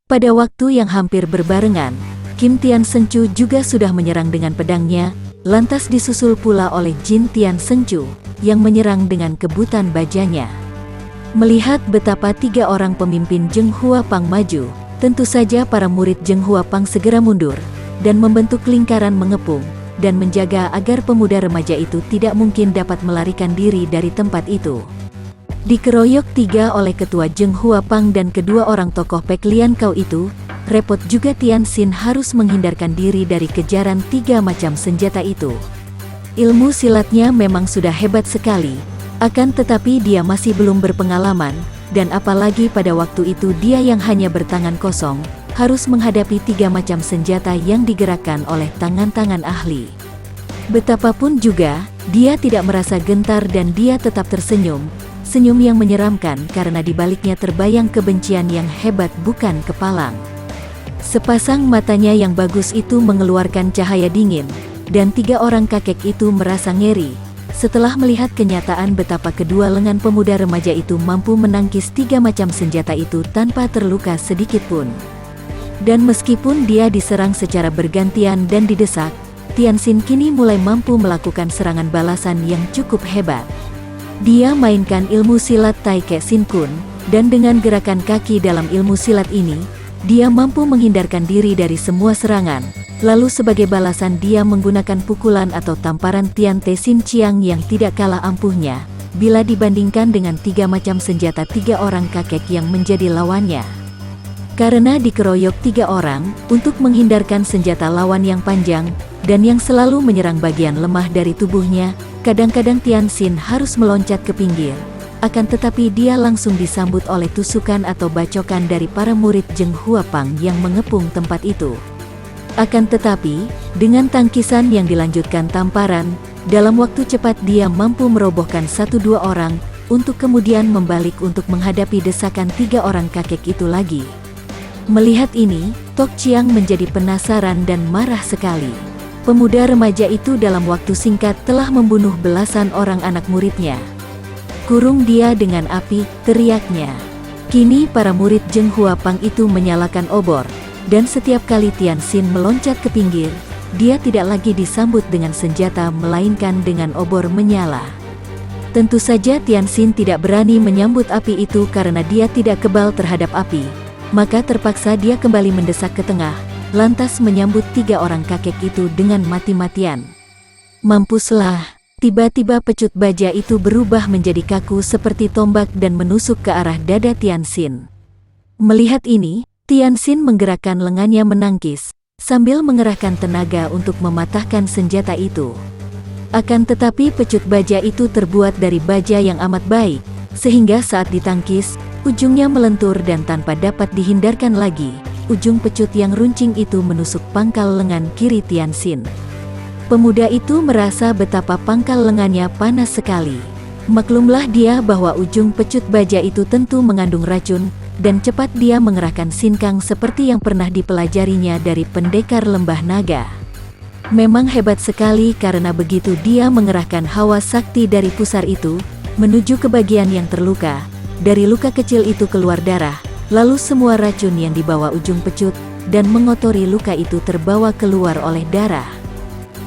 Pada waktu yang hampir berbarengan, Kim Tian Senchu juga sudah menyerang dengan pedangnya, lantas disusul pula oleh Jin Tian Senchu yang menyerang dengan kebutan bajanya. Melihat betapa tiga orang pemimpin Zheng Huapang maju, tentu saja para murid Zheng Huapang segera mundur dan membentuk lingkaran mengepung dan menjaga agar pemuda remaja itu tidak mungkin dapat melarikan diri dari tempat itu. Dikeroyok tiga oleh ketua Zheng Huapang dan kedua orang tokoh Pek Lian Kau itu, repot juga Tian Xin harus menghindarkan diri dari kejaran tiga macam senjata itu. Ilmu silatnya memang sudah hebat sekali, akan tetapi dia masih belum berpengalaman, dan apalagi pada waktu itu dia yang hanya bertangan kosong, harus menghadapi tiga macam senjata yang digerakkan oleh tangan-tangan ahli. Betapapun juga, dia tidak merasa gentar dan dia tetap tersenyum, senyum yang menyeramkan karena di baliknya terbayang kebencian yang hebat bukan kepalang. Sepasang matanya yang bagus itu mengeluarkan cahaya dingin, dan tiga orang kakek itu merasa ngeri setelah melihat kenyataan betapa kedua lengan pemuda remaja itu mampu menangkis tiga macam senjata itu tanpa terluka sedikitpun. Dan meskipun dia diserang secara bergantian dan didesak, Tian Xin kini mulai mampu melakukan serangan balasan yang cukup hebat. Dia mainkan ilmu silat Tai Ke Sin Kun, dan dengan gerakan kaki dalam ilmu silat ini, dia mampu menghindarkan diri dari semua serangan. Lalu sebagai balasan dia menggunakan pukulan atau tamparan Tian Te Sin Chiang yang tidak kalah ampuhnya, bila dibandingkan dengan tiga macam senjata tiga orang kakek yang menjadi lawannya. Karena dikeroyok tiga orang, untuk menghindarkan senjata lawan yang panjang, dan yang selalu menyerang bagian lemah dari tubuhnya, kadang-kadang Tian Xin harus meloncat ke pinggir. Akan tetapi dia langsung disambut oleh tusukan atau bacokan dari para murid Zheng Huapang yang mengepung tempat itu. Akan tetapi, dengan tangkisan yang dilanjutkan tamparan, dalam waktu cepat dia mampu merobohkan satu dua orang, untuk kemudian membalik untuk menghadapi desakan tiga orang kakek itu lagi. Melihat ini, Tok Chiang menjadi penasaran dan marah sekali. Pemuda remaja itu dalam waktu singkat telah membunuh belasan orang anak muridnya. Kurung dia dengan api, teriaknya. Kini para murid Zheng Huapang itu menyalakan obor. Dan setiap kali Tian Xin meloncat ke pinggir, dia tidak lagi disambut dengan senjata melainkan dengan obor menyala. Tentu saja Tian Xin tidak berani menyambut api itu karena dia tidak kebal terhadap api. Maka terpaksa dia kembali mendesak ke tengah, lantas menyambut tiga orang kakek itu dengan mati-matian. Mampuslah! Tiba-tiba pecut baja itu berubah menjadi kaku seperti tombak dan menusuk ke arah dada Tian Xin. Melihat ini, Tian Xin menggerakkan lengannya menangkis, sambil mengerahkan tenaga untuk mematahkan senjata itu. Akan tetapi pecut baja itu terbuat dari baja yang amat baik, sehingga saat ditangkis, ujungnya melentur dan tanpa dapat dihindarkan lagi, ujung pecut yang runcing itu menusuk pangkal lengan kiri Tian Xin. Pemuda itu merasa betapa pangkal lengannya panas sekali. Maklumlah dia bahwa ujung pecut baja itu tentu mengandung racun, dan cepat dia mengerahkan sinkang seperti yang pernah dipelajarinya dari pendekar lembah naga. Memang hebat sekali karena begitu dia mengerahkan hawa sakti dari pusar itu, menuju ke bagian yang terluka, dari luka kecil itu keluar darah, lalu semua racun yang dibawa ujung pecut, dan mengotori luka itu terbawa keluar oleh darah.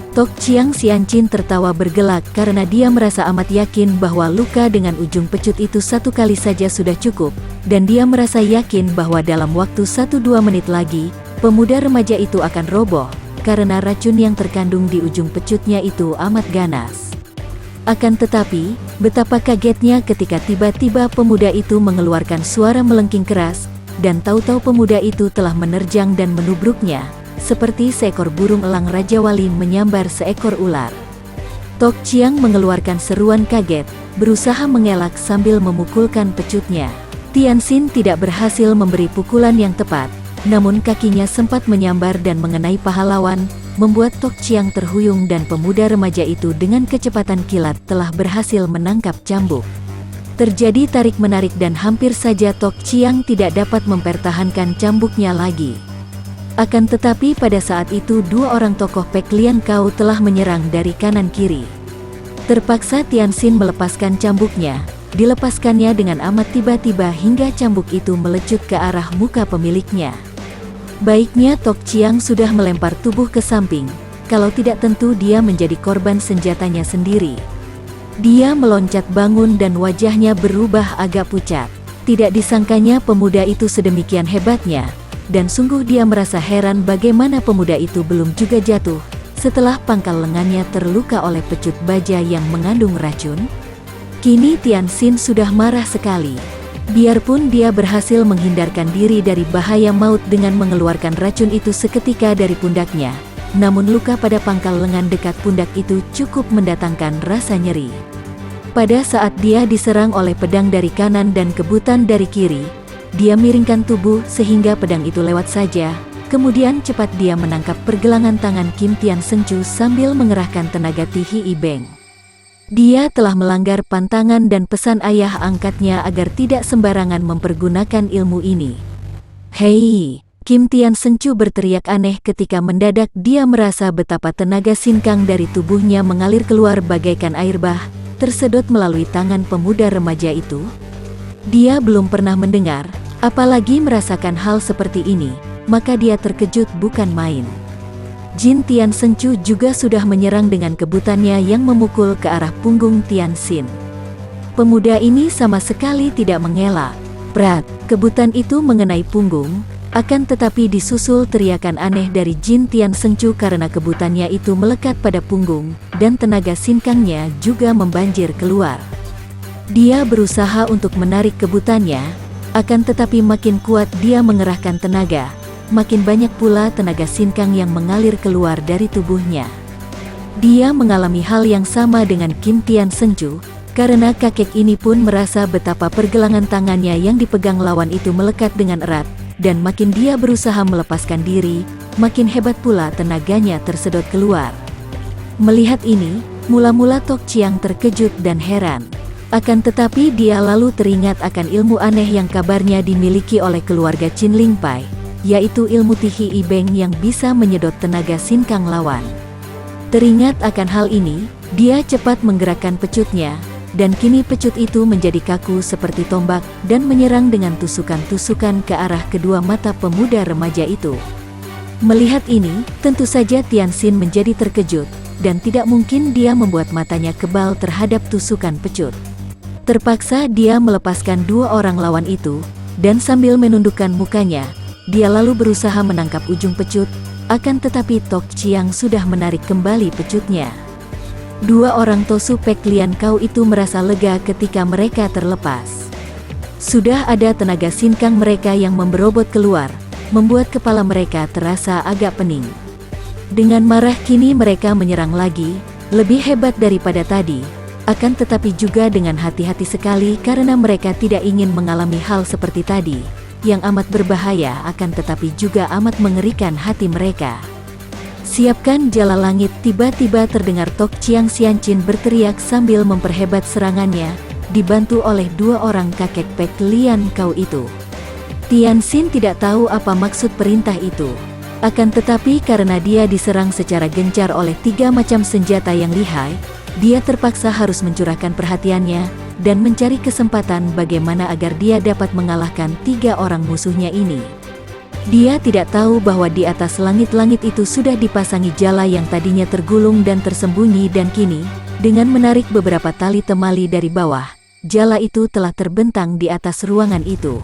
Tok Chiang Xianchin tertawa bergelak karena dia merasa amat yakin bahwa luka dengan ujung pecut itu satu kali saja sudah cukup, dan dia merasa yakin bahwa dalam waktu 1-2 menit lagi, pemuda remaja itu akan roboh, karena racun yang terkandung di ujung pecutnya itu amat ganas. Akan tetapi, betapa kagetnya ketika tiba-tiba pemuda itu mengeluarkan suara melengking keras, dan tahu-tahu pemuda itu telah menerjang dan menubruknya, seperti seekor burung elang Raja Wali menyambar seekor ular. Tok Chiang mengeluarkan seruan kaget, berusaha mengelak sambil memukulkan pecutnya. Tian Xin tidak berhasil memberi pukulan yang tepat, namun kakinya sempat menyambar dan mengenai paha lawan, membuat Tok Chiang terhuyung dan pemuda remaja itu dengan kecepatan kilat telah berhasil menangkap cambuk. Terjadi tarik-menarik dan hampir saja Tok Chiang tidak dapat mempertahankan cambuknya lagi. Akan tetapi pada saat itu dua orang tokoh Pek Lian Kau telah menyerang dari kanan kiri. Terpaksa Tian Xin melepaskan cambuknya, dilepaskannya dengan amat tiba-tiba hingga cambuk itu melecut ke arah muka pemiliknya. Baiknya Tok Chiang sudah melempar tubuh ke samping, kalau tidak tentu dia menjadi korban senjatanya sendiri. Dia meloncat bangun dan wajahnya berubah agak pucat. Tidak disangkanya pemuda itu sedemikian hebatnya, dan sungguh dia merasa heran bagaimana pemuda itu belum juga jatuh, setelah pangkal lengannya terluka oleh pecut baja yang mengandung racun. Kini Tianxin sudah marah sekali. Biarpun dia berhasil menghindarkan diri dari bahaya maut dengan mengeluarkan racun itu seketika dari pundaknya, namun luka pada pangkal lengan dekat pundak itu cukup mendatangkan rasa nyeri. Pada saat dia diserang oleh pedang dari kanan dan kebutan dari kiri, dia miringkan tubuh sehingga pedang itu lewat saja. Kemudian cepat dia menangkap pergelangan tangan Kim Tian Senju sambil mengerahkan tenaga Tihi Ibeng. Dia telah melanggar pantangan dan pesan ayah angkatnya agar tidak sembarangan mempergunakan ilmu ini. Hei! Kim Tian Senju berteriak aneh ketika mendadak dia merasa betapa tenaga sinkang dari tubuhnya mengalir keluar bagaikan air bah, tersedot melalui tangan pemuda remaja itu. Dia belum pernah mendengar, apalagi merasakan hal seperti ini, maka dia terkejut bukan main. Jin Tian Senju juga sudah menyerang dengan kebutannya yang memukul ke arah punggung Tianxin. Pemuda ini sama sekali tidak mengelak. Prat, kebutan itu mengenai punggung, akan tetapi disusul teriakan aneh dari Jin Tian Senju karena kebutannya itu melekat pada punggung, dan tenaga sinkangnya juga membanjir keluar. Dia berusaha untuk menarik kebutannya, akan tetapi makin kuat dia mengerahkan tenaga, makin banyak pula tenaga sinkang yang mengalir keluar dari tubuhnya. Dia mengalami hal yang sama dengan Kim Tian Senju, karena kakek ini pun merasa betapa pergelangan tangannya yang dipegang lawan itu melekat dengan erat, dan makin dia berusaha melepaskan diri, makin hebat pula tenaganya tersedot keluar. Melihat ini, mula-mula Tok Chiang terkejut dan heran. Akan tetapi dia lalu teringat akan ilmu aneh yang kabarnya dimiliki oleh keluarga Qin Ling Pai, yaitu ilmu Tihi Ibeng yang bisa menyedot tenaga sinkang lawan. Teringat akan hal ini, dia cepat menggerakkan pecutnya, dan kini pecut itu menjadi kaku seperti tombak dan menyerang dengan tusukan-tusukan ke arah kedua mata pemuda remaja itu. Melihat ini, tentu saja Tianxin menjadi terkejut, dan tidak mungkin dia membuat matanya kebal terhadap tusukan pecut. Terpaksa dia melepaskan dua orang lawan itu, dan sambil menundukkan mukanya, dia lalu berusaha menangkap ujung pecut, akan tetapi Tok Chiang sudah menarik kembali pecutnya. Dua orang Tosu Pek Lian Kau itu merasa lega ketika mereka terlepas. Sudah ada tenaga sinkang mereka yang memberobot keluar, membuat kepala mereka terasa agak pening. Dengan marah kini mereka menyerang lagi, lebih hebat daripada tadi, akan tetapi juga dengan hati-hati sekali karena mereka tidak ingin mengalami hal seperti tadi, yang amat berbahaya akan tetapi juga amat mengerikan hati mereka. Siapkan jala langit, tiba-tiba terdengar Tok Chiang Xiancin berteriak sambil memperhebat serangannya, dibantu oleh dua orang kakek Pek Lian Kau itu. Tianxin tidak tahu apa maksud perintah itu. Akan tetapi karena dia diserang secara gencar oleh tiga macam senjata yang lihai, dia terpaksa harus mencurahkan perhatiannya, dan mencari kesempatan bagaimana agar dia dapat mengalahkan tiga orang musuhnya ini. Dia tidak tahu bahwa di atas langit-langit itu sudah dipasangi jala yang tadinya tergulung dan tersembunyi dan kini, dengan menarik beberapa tali temali dari bawah, jala itu telah terbentang di atas ruangan itu.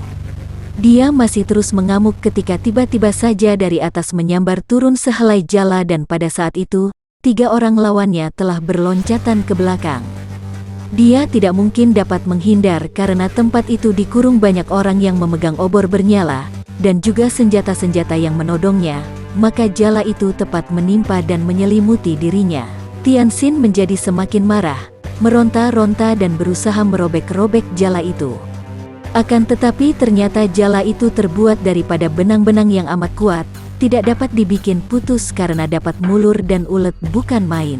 Dia masih terus mengamuk ketika tiba-tiba saja dari atas menyambar turun sehelai jala dan pada saat itu, tiga orang lawannya telah berloncatan ke belakang. Dia tidak mungkin dapat menghindar karena tempat itu dikurung banyak orang yang memegang obor bernyala, dan juga senjata-senjata yang menodongnya, maka jala itu tepat menimpa dan menyelimuti dirinya. Tianxin menjadi semakin marah, meronta-ronta dan berusaha merobek-robek jala itu. Akan tetapi ternyata jala itu terbuat daripada benang-benang yang amat kuat, tidak dapat dibikin putus karena dapat mulur dan ulet bukan main.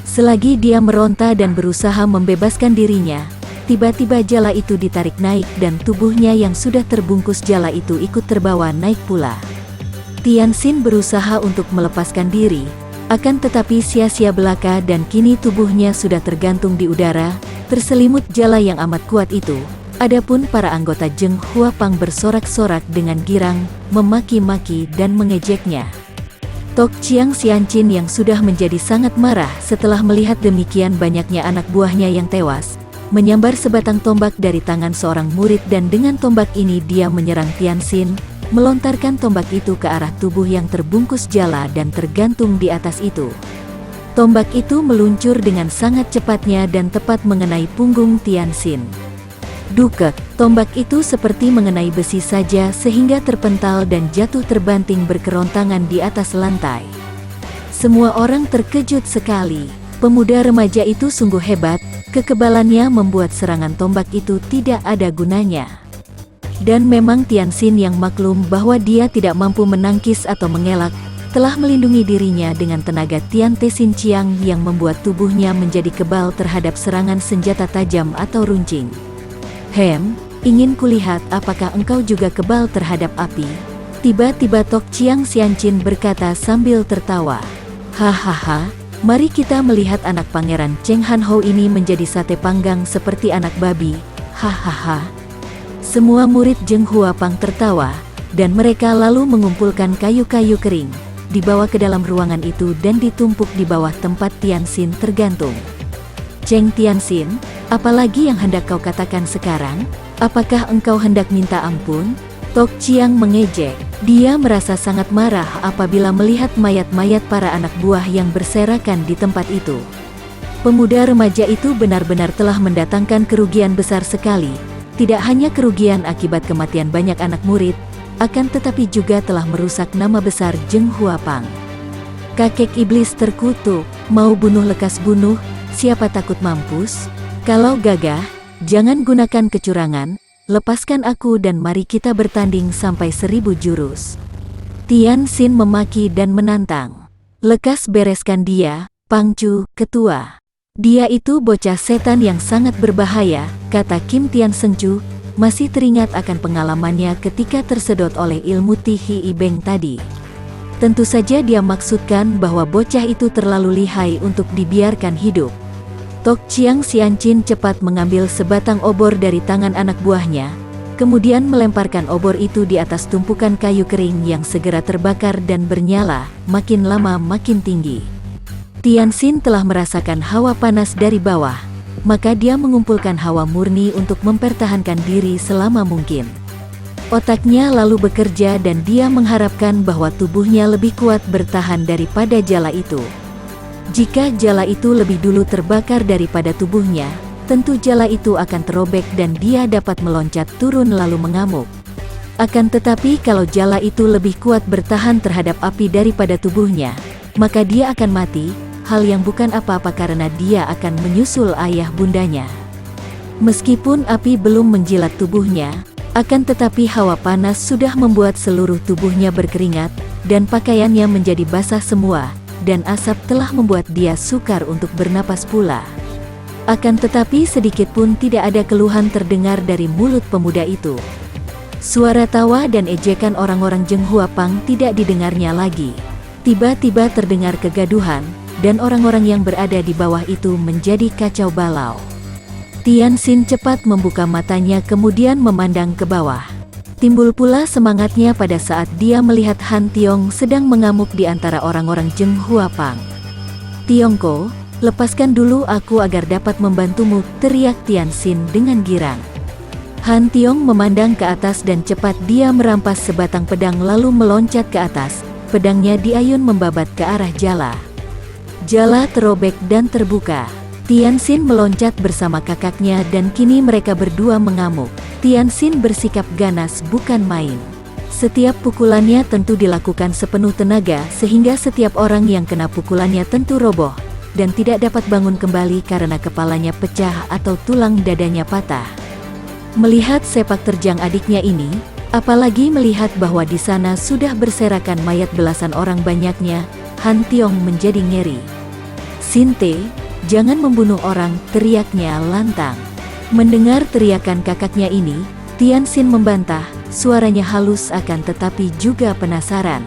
Selagi dia meronta dan berusaha membebaskan dirinya, tiba-tiba jala itu ditarik naik dan tubuhnya yang sudah terbungkus jala itu ikut terbawa naik pula. Tianxin berusaha untuk melepaskan diri, akan tetapi sia-sia belaka dan kini tubuhnya sudah tergantung di udara, terselimut jala yang amat kuat itu, Adapun para anggota Zheng Huapang bersorak-sorak dengan girang, memaki-maki dan mengejeknya. Tok Chiang Xianchin yang sudah menjadi sangat marah setelah melihat demikian banyaknya anak buahnya yang tewas, menyambar sebatang tombak dari tangan seorang murid dan dengan tombak ini dia menyerang Tianxin, melontarkan tombak itu ke arah tubuh yang terbungkus jala dan tergantung di atas itu. Tombak itu meluncur dengan sangat cepatnya dan tepat mengenai punggung Tianxin. Dukek, tombak itu seperti mengenai besi saja sehingga terpental dan jatuh terbanting berkerontangan di atas lantai. Semua orang terkejut sekali. Pemuda remaja itu sungguh hebat, kekebalannya membuat serangan tombak itu tidak ada gunanya. Dan memang Tianxin yang maklum bahwa dia tidak mampu menangkis atau mengelak, telah melindungi dirinya dengan tenaga Tian Te Sin Chiang yang membuat tubuhnya menjadi kebal terhadap serangan senjata tajam atau runcing. Ingin kulihat apakah engkau juga kebal terhadap api? Tiba-tiba Tok Chiang Xianchin berkata sambil tertawa. Hahaha, mari kita melihat anak pangeran Cheng Han Ho ini menjadi sate panggang seperti anak babi. Hahaha. Semua murid Zheng Huapang tertawa, dan mereka lalu mengumpulkan kayu-kayu kering, dibawa ke dalam ruangan itu dan ditumpuk di bawah tempat Tianxin tergantung. Cheng Tianxin, apalagi yang hendak kau katakan sekarang? Apakah engkau hendak minta ampun? Tok Chiang mengejek. Dia merasa sangat marah apabila melihat mayat-mayat para anak buah yang berserakan di tempat itu. Pemuda remaja itu benar-benar telah mendatangkan kerugian besar sekali. Tidak hanya kerugian akibat kematian banyak anak murid, akan tetapi juga telah merusak nama besar Zheng Huapang. Kakek iblis terkutuk, mau bunuh lekas bunuh, siapa takut mampus? Kalau gagah, jangan gunakan kecurangan, lepaskan aku dan mari kita bertanding sampai 1000 jurus. Tianxin memaki dan menantang. Lekas bereskan dia, Pangcu, ketua. Dia itu bocah setan yang sangat berbahaya, kata Kim Tian Senju, masih teringat akan pengalamannya ketika tersedot oleh ilmu Ti Hi Beng tadi. Tentu saja dia maksudkan bahwa bocah itu terlalu lihai untuk dibiarkan hidup. Tok Chiang Xianchin cepat mengambil sebatang obor dari tangan anak buahnya, kemudian melemparkan obor itu di atas tumpukan kayu kering yang segera terbakar dan bernyala, makin lama makin tinggi. Tianxin telah merasakan hawa panas dari bawah, maka dia mengumpulkan hawa murni untuk mempertahankan diri selama mungkin. Otaknya lalu bekerja dan dia mengharapkan bahwa tubuhnya lebih kuat bertahan daripada jala itu. Jika jala itu lebih dulu terbakar daripada tubuhnya, tentu jala itu akan terobek dan dia dapat meloncat turun lalu mengamuk. Akan tetapi kalau jala itu lebih kuat bertahan terhadap api daripada tubuhnya, maka dia akan mati, hal yang bukan apa-apa karena dia akan menyusul ayah bundanya. Meskipun api belum menjilat tubuhnya, akan tetapi hawa panas sudah membuat seluruh tubuhnya berkeringat, dan pakaiannya menjadi basah semua, dan asap telah membuat dia sukar untuk bernapas pula. Akan tetapi sedikit pun tidak ada keluhan terdengar dari mulut pemuda itu. Suara tawa dan ejekan orang-orang Zheng Huapang tidak didengarnya lagi. Tiba-tiba terdengar kegaduhan, dan orang-orang yang berada di bawah itu menjadi kacau balau. Tianxin cepat membuka matanya kemudian memandang ke bawah. Timbul pula semangatnya pada saat dia melihat Han Tiong sedang mengamuk di antara orang-orang Zheng Huapang. Tiongko, lepaskan dulu aku agar dapat membantumu, teriak Tianxin dengan girang. Han Tiong memandang ke atas dan cepat dia merampas sebatang pedang lalu meloncat ke atas, pedangnya diayun membabat ke arah jala. Jala terobek dan terbuka. Tianxin meloncat bersama kakaknya dan kini mereka berdua mengamuk. Tianxin bersikap ganas bukan main. Setiap pukulannya tentu dilakukan sepenuh tenaga sehingga setiap orang yang kena pukulannya tentu roboh, dan tidak dapat bangun kembali karena kepalanya pecah atau tulang dadanya patah. Melihat sepak terjang adiknya ini, apalagi melihat bahwa di sana sudah berserakan mayat belasan orang banyaknya, Han Tiong menjadi ngeri. Sinte, jangan membunuh orang, teriaknya lantang. Mendengar teriakan kakaknya ini, Tianxin membantah, suaranya halus akan tetapi juga penasaran.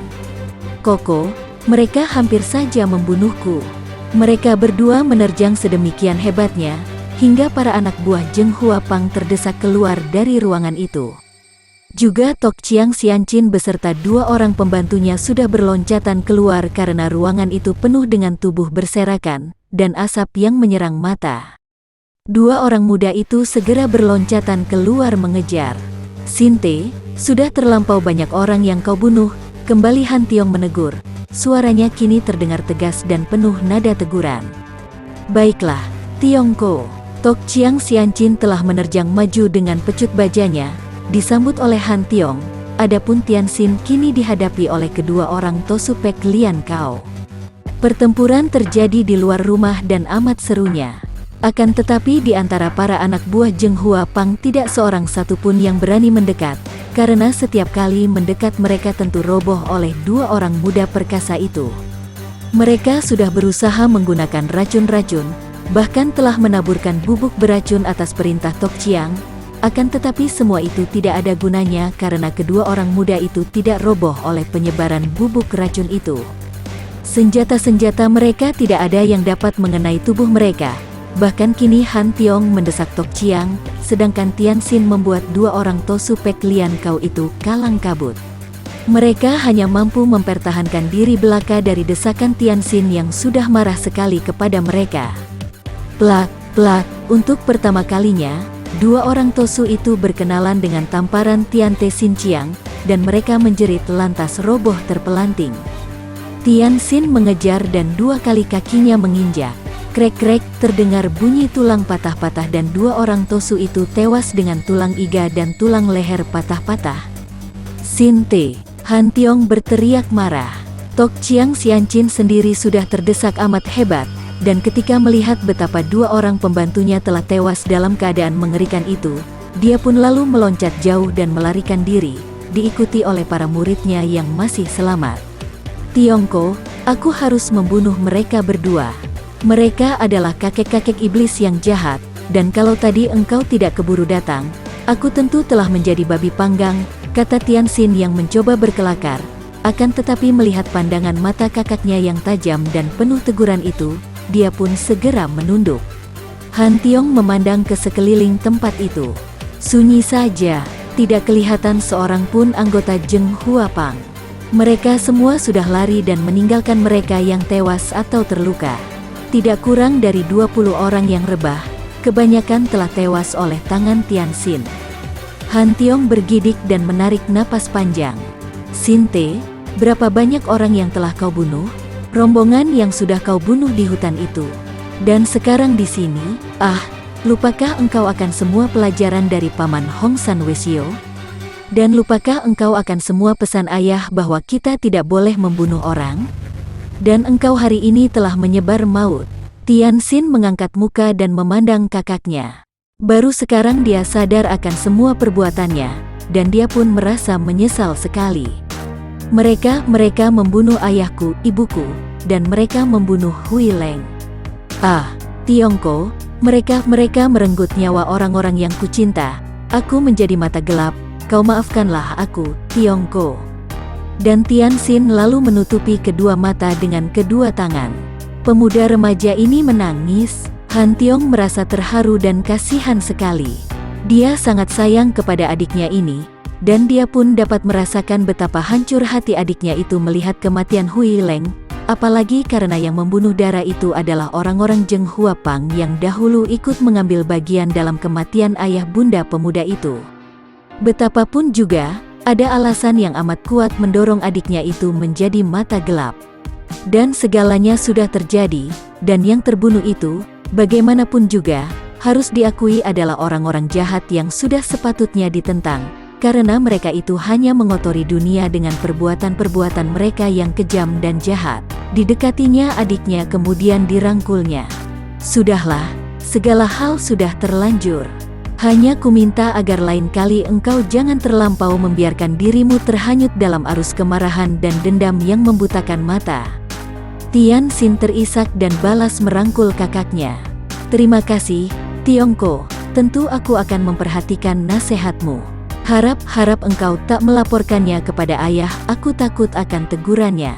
Koko, mereka hampir saja membunuhku. Mereka berdua menerjang sedemikian hebatnya, hingga para anak buah Zheng Huapang terdesak keluar dari ruangan itu. Juga Tok Chiang Xianqin beserta 2 orang pembantunya sudah berloncatan keluar karena ruangan itu penuh dengan tubuh berserakan dan asap yang menyerang mata. 2 orang muda itu segera berloncatan keluar mengejar. "Sinte, sudah terlampau banyak orang yang kau bunuh," kembali Han Tiong menegur. Suaranya kini terdengar tegas dan penuh nada teguran. "Baiklah, Tiongko." Tok Chiang Xianqin telah menerjang maju dengan pecut bajanya, disambut oleh Han Tiong. Adapun Tianxin kini dihadapi oleh kedua orang Tosupek Lian Kao. Pertempuran terjadi di luar rumah dan amat serunya. Akan tetapi di antara para anak buah Zheng Huapang tidak seorang satupun yang berani mendekat, karena setiap kali mendekat mereka tentu roboh oleh 2 orang muda perkasa itu. Mereka sudah berusaha menggunakan racun-racun, bahkan telah menaburkan bubuk beracun atas perintah Tok Chiang. Akan tetapi semua itu tidak ada gunanya karena kedua orang muda itu tidak roboh oleh penyebaran bubuk racun itu. Senjata-senjata mereka tidak ada yang dapat mengenai tubuh mereka. Bahkan kini Han Tiong mendesak Tok Chiang, sedangkan Tianxin membuat 2 orang Tosupek Lian Kao itu kalang kabut. Mereka hanya mampu mempertahankan diri belaka dari desakan Tianxin yang sudah marah sekali kepada mereka. Plak, plak, untuk pertama kalinya, 2 orang Tosu itu berkenalan dengan tamparan Tiante Xinqiang, dan mereka menjerit lantas roboh terpelanting. Tianxin mengejar dan 2 kali kakinya menginjak. Krek-krek, terdengar bunyi tulang patah-patah dan 2 orang Tosu itu tewas dengan tulang iga dan tulang leher patah-patah. "Sinte!" Han Tiong berteriak marah. Tok Chiang Xianqin sendiri sudah terdesak amat hebat. Dan ketika melihat betapa 2 orang pembantunya telah tewas dalam keadaan mengerikan itu, dia pun lalu meloncat jauh dan melarikan diri, diikuti oleh para muridnya yang masih selamat. "Tiongko, aku harus membunuh mereka berdua. Mereka adalah kakek-kakek iblis yang jahat, dan kalau tadi engkau tidak keburu datang, aku tentu telah menjadi babi panggang," kata Tianxin yang mencoba berkelakar. Akan tetapi melihat pandangan mata kakaknya yang tajam dan penuh teguran itu, dia pun segera menunduk. Han Tiong memandang ke sekeliling tempat itu. Sunyi saja, tidak kelihatan seorang pun anggota Zheng Huapang. Mereka semua sudah lari dan meninggalkan mereka yang tewas atau terluka. Tidak kurang dari 20 orang yang rebah, kebanyakan telah tewas oleh tangan Tianxin. Han Tiong bergidik dan menarik napas panjang. "Sinte, berapa banyak orang yang telah kau bunuh? Rombongan yang sudah kau bunuh di hutan itu. Dan sekarang di sini, lupakah engkau akan semua pelajaran dari Paman Hong San Wesio? Dan lupakah engkau akan semua pesan ayah bahwa kita tidak boleh membunuh orang? Dan engkau hari ini telah menyebar maut." Tianxin mengangkat muka dan memandang kakaknya. Baru sekarang dia sadar akan semua perbuatannya, dan dia pun merasa menyesal sekali. Mereka membunuh ayahku, ibuku, dan mereka membunuh Hui Leng. Tiongko, mereka merenggut nyawa orang-orang yang kucinta. Aku menjadi mata gelap, kau maafkanlah aku, Tiongko. Dan Tianxin lalu menutupi kedua mata dengan kedua tangan. Pemuda remaja ini menangis. Han Tiong merasa terharu dan kasihan sekali. Dia sangat sayang kepada adiknya ini, dan dia pun dapat merasakan betapa hancur hati adiknya itu melihat kematian Hui Leng, apalagi karena yang membunuh darah itu adalah orang-orang Zheng Huapang yang dahulu ikut mengambil bagian dalam kematian ayah bunda pemuda itu. Betapapun juga, ada alasan yang amat kuat mendorong adiknya itu menjadi mata gelap. Dan segalanya sudah terjadi, dan yang terbunuh itu, bagaimanapun juga, harus diakui adalah orang-orang jahat yang sudah sepatutnya ditentang. Karena mereka itu hanya mengotori dunia dengan perbuatan-perbuatan mereka yang kejam dan jahat. Didekatinya adiknya kemudian dirangkulnya. "Sudahlah, segala hal sudah terlanjur. Hanya kuminta agar lain kali engkau jangan terlampau membiarkan dirimu terhanyut dalam arus kemarahan dan dendam yang membutakan mata." Tianxin terisak dan balas merangkul kakaknya. "Terima kasih, Tiongko. Tentu aku akan memperhatikan nasihatmu. Harap engkau tak melaporkannya kepada ayah, aku takut akan tegurannya."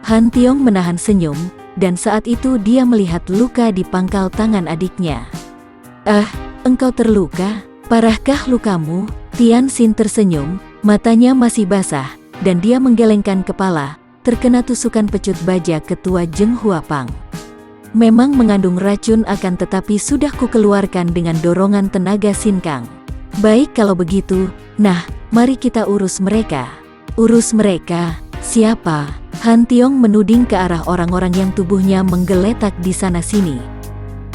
Han Tiong menahan senyum, dan saat itu dia melihat luka di pangkal tangan adiknya. "Ah, engkau terluka? Parahkah lukamu?" Tian Xin tersenyum, matanya masih basah, dan dia menggelengkan kepala, terkena tusukan pecut baja ketua Zheng Huapang. "Memang mengandung racun akan tetapi sudah kukeluarkan dengan dorongan tenaga Sin Kang. Baik kalau begitu, nah, mari kita urus mereka." "Urus mereka? Siapa?" Han Tiong menuding ke arah orang-orang yang tubuhnya menggeletak di sana-sini.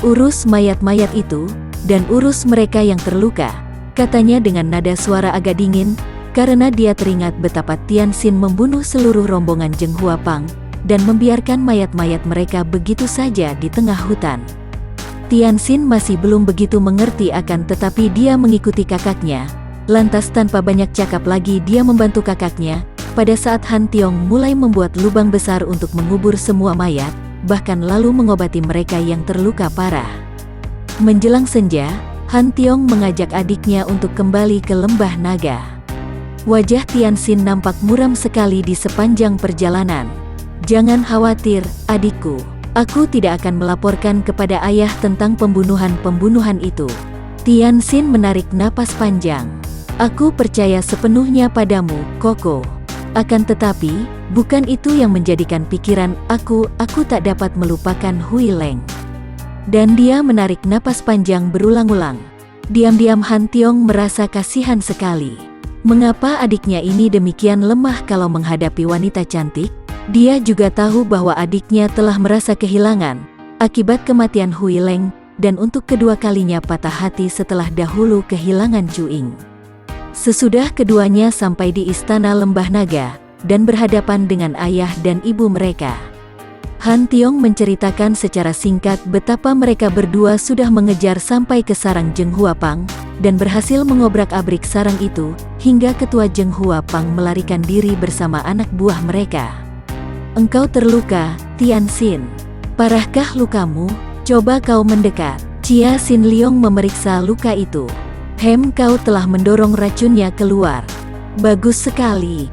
"Urus mayat-mayat itu, dan urus mereka yang terluka," katanya dengan nada suara agak dingin, karena dia teringat betapa Tian Xin membunuh seluruh rombongan Zheng Huapang, dan membiarkan mayat-mayat mereka begitu saja di tengah hutan. Tian Xin masih belum begitu mengerti akan tetapi dia mengikuti kakaknya. Lantas tanpa banyak cakap lagi dia membantu kakaknya, pada saat Han Tiong mulai membuat lubang besar untuk mengubur semua mayat, bahkan lalu mengobati mereka yang terluka parah. Menjelang senja, Han Tiong mengajak adiknya untuk kembali ke Lembah Naga. Wajah Tian Xin nampak muram sekali di sepanjang perjalanan. "Jangan khawatir, adikku. Aku tidak akan melaporkan kepada ayah tentang pembunuhan-pembunuhan itu." Tian Xin menarik napas panjang. "Aku percaya sepenuhnya padamu, Koko. Akan tetapi, bukan itu yang menjadikan pikiran aku tak dapat melupakan Hui Leng." Dan dia menarik napas panjang berulang-ulang. Diam-diam Han Tiong merasa kasihan sekali. Mengapa adiknya ini demikian lemah kalau menghadapi wanita cantik? Dia juga tahu bahwa adiknya telah merasa kehilangan akibat kematian Hui Leng, dan untuk kedua kalinya patah hati setelah dahulu kehilangan Cuing. Sesudah keduanya sampai di Istana Lembah Naga, dan berhadapan dengan ayah dan ibu mereka, Han Tiong menceritakan secara singkat betapa mereka berdua sudah mengejar sampai ke sarang Zheng Huapang, dan berhasil mengobrak-abrik sarang itu, hingga ketua Zheng Huapang melarikan diri bersama anak buah mereka. "Engkau terluka, Tian Xin. Parahkah lukamu? Coba kau mendekat." Chia Xin Liong memeriksa luka itu. Kau telah mendorong racunnya keluar. Bagus sekali."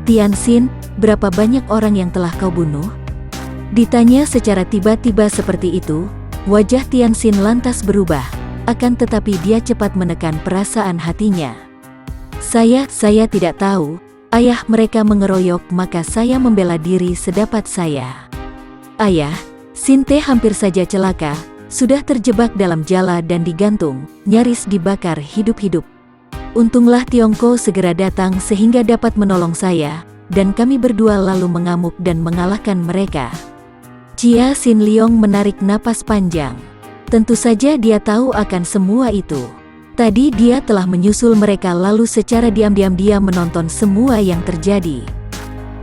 Tian Xin, berapa banyak orang yang telah kau bunuh?" Ditanya secara tiba-tiba seperti itu, wajah Tian Xin lantas berubah, akan tetapi dia cepat menekan perasaan hatinya. Saya tidak tahu. Ayah mereka mengeroyok maka saya membela diri sedapat saya." "Ayah, Sinte hampir saja celaka, sudah terjebak dalam jala dan digantung, nyaris dibakar hidup-hidup. Untunglah Tiongko segera datang sehingga dapat menolong saya, dan kami berdua lalu mengamuk dan mengalahkan mereka." Chia Xin Liong menarik napas panjang. Tentu saja dia tahu akan semua itu. Tadi dia telah menyusul mereka lalu secara diam-diam dia menonton semua yang terjadi.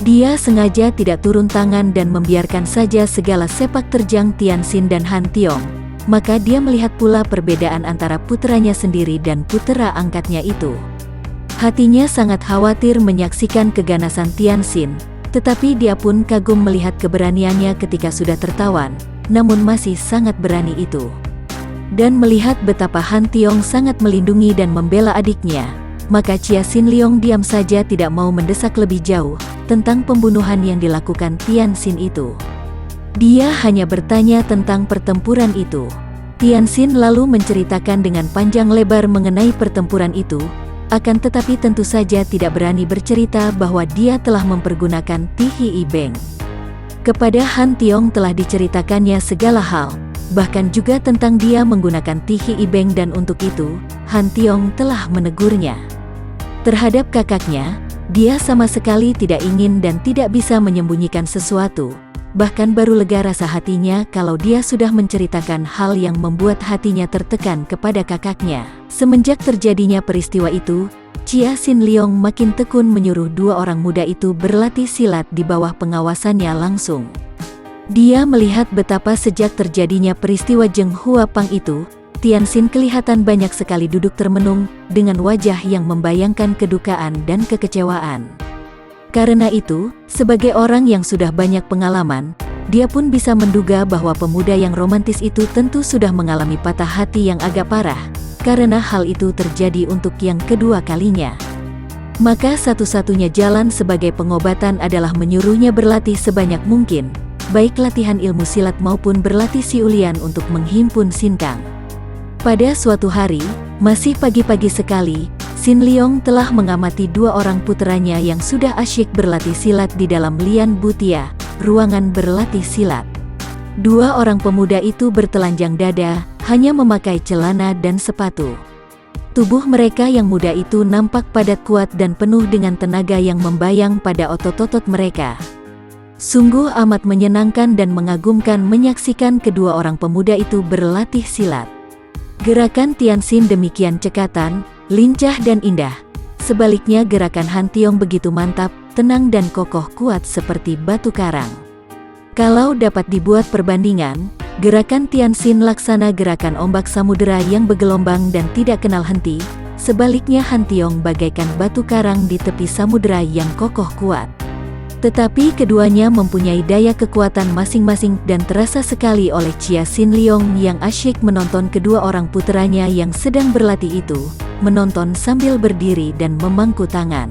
Dia sengaja tidak turun tangan dan membiarkan saja segala sepak terjang Tian Xin dan Han Tiong. Maka dia melihat pula perbedaan antara puteranya sendiri dan putera angkatnya itu. Hatinya sangat khawatir menyaksikan keganasan Tian Xin, tetapi dia pun kagum melihat keberaniannya ketika sudah tertawan, namun masih sangat berani itu. Dan melihat betapa Han Tiong sangat melindungi dan membela adiknya, maka Chia Xin Liong diam saja tidak mau mendesak lebih jauh tentang pembunuhan yang dilakukan Tian Xin itu. Dia hanya bertanya tentang pertempuran itu. Tian Xin lalu menceritakan dengan panjang lebar mengenai pertempuran itu, akan tetapi tentu saja tidak berani bercerita bahwa dia telah mempergunakan Ti Hi Beng. Kepada Han Tiong telah diceritakannya segala hal, bahkan juga tentang dia menggunakan Ti Hi Beng, dan untuk itu, Han Tiong telah menegurnya. Terhadap kakaknya, dia sama sekali tidak ingin dan tidak bisa menyembunyikan sesuatu. Bahkan baru lega rasa hatinya kalau dia sudah menceritakan hal yang membuat hatinya tertekan kepada kakaknya. Semenjak terjadinya peristiwa itu, Chia Xin Liong makin tekun menyuruh dua orang muda itu berlatih silat di bawah pengawasannya langsung. Dia melihat betapa sejak terjadinya peristiwa Zheng Huapang itu, Tian Xin kelihatan banyak sekali duduk termenung, dengan wajah yang membayangkan kedukaan dan kekecewaan. Karena itu, sebagai orang yang sudah banyak pengalaman, dia pun bisa menduga bahwa pemuda yang romantis itu tentu sudah mengalami patah hati yang agak parah, karena hal itu terjadi untuk yang kedua kalinya. Maka satu-satunya jalan sebagai pengobatan adalah menyuruhnya berlatih sebanyak mungkin, baik latihan ilmu silat maupun berlatih siulian untuk menghimpun Sin Kang. Pada suatu hari, masih pagi-pagi sekali, Sin Leong telah mengamati dua orang puteranya yang sudah asyik berlatih silat di dalam Lian Butia, ruangan berlatih silat. Dua orang pemuda itu bertelanjang dada, hanya memakai celana dan sepatu. Tubuh mereka yang muda itu nampak padat, kuat dan penuh dengan tenaga yang membayang pada otot-otot mereka. Sungguh amat menyenangkan dan mengagumkan menyaksikan kedua orang pemuda itu berlatih silat. Gerakan Tianxin demikian cekatan, lincah dan indah. Sebaliknya gerakan Han Tiong begitu mantap, tenang dan kokoh, kuat seperti batu karang. Kalau dapat dibuat perbandingan, gerakan Tianxin laksana gerakan ombak samudera yang bergelombang dan tidak kenal henti. Sebaliknya Han Tiong bagaikan batu karang di tepi samudera yang kokoh kuat. Tetapi keduanya mempunyai daya kekuatan masing-masing dan terasa sekali oleh Chia Sin Leong yang asyik menonton kedua orang puteranya yang sedang berlatih itu, menonton sambil berdiri dan memangku tangan.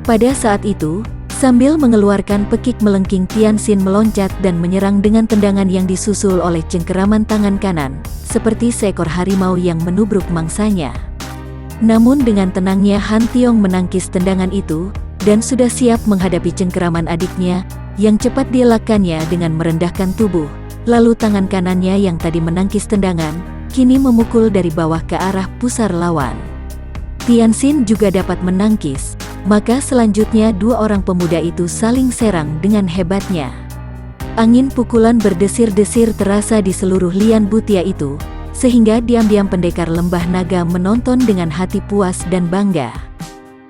Pada saat itu, sambil mengeluarkan pekik melengking, Tianxin meloncat dan menyerang dengan tendangan yang disusul oleh cengkeraman tangan kanan, seperti seekor harimau yang menubruk mangsanya. Namun dengan tenangnya Han Tiong menangkis tendangan itu, dan sudah siap menghadapi cengkeraman adiknya, yang cepat dielakkannya dengan merendahkan tubuh, lalu tangan kanannya yang tadi menangkis tendangan, kini memukul dari bawah ke arah pusar lawan. Tianxin juga dapat menangkis, maka selanjutnya dua orang pemuda itu saling serang dengan hebatnya. Angin pukulan berdesir-desir terasa di seluruh Lian Butia itu, sehingga diam-diam pendekar lembah naga menonton dengan hati puas dan bangga.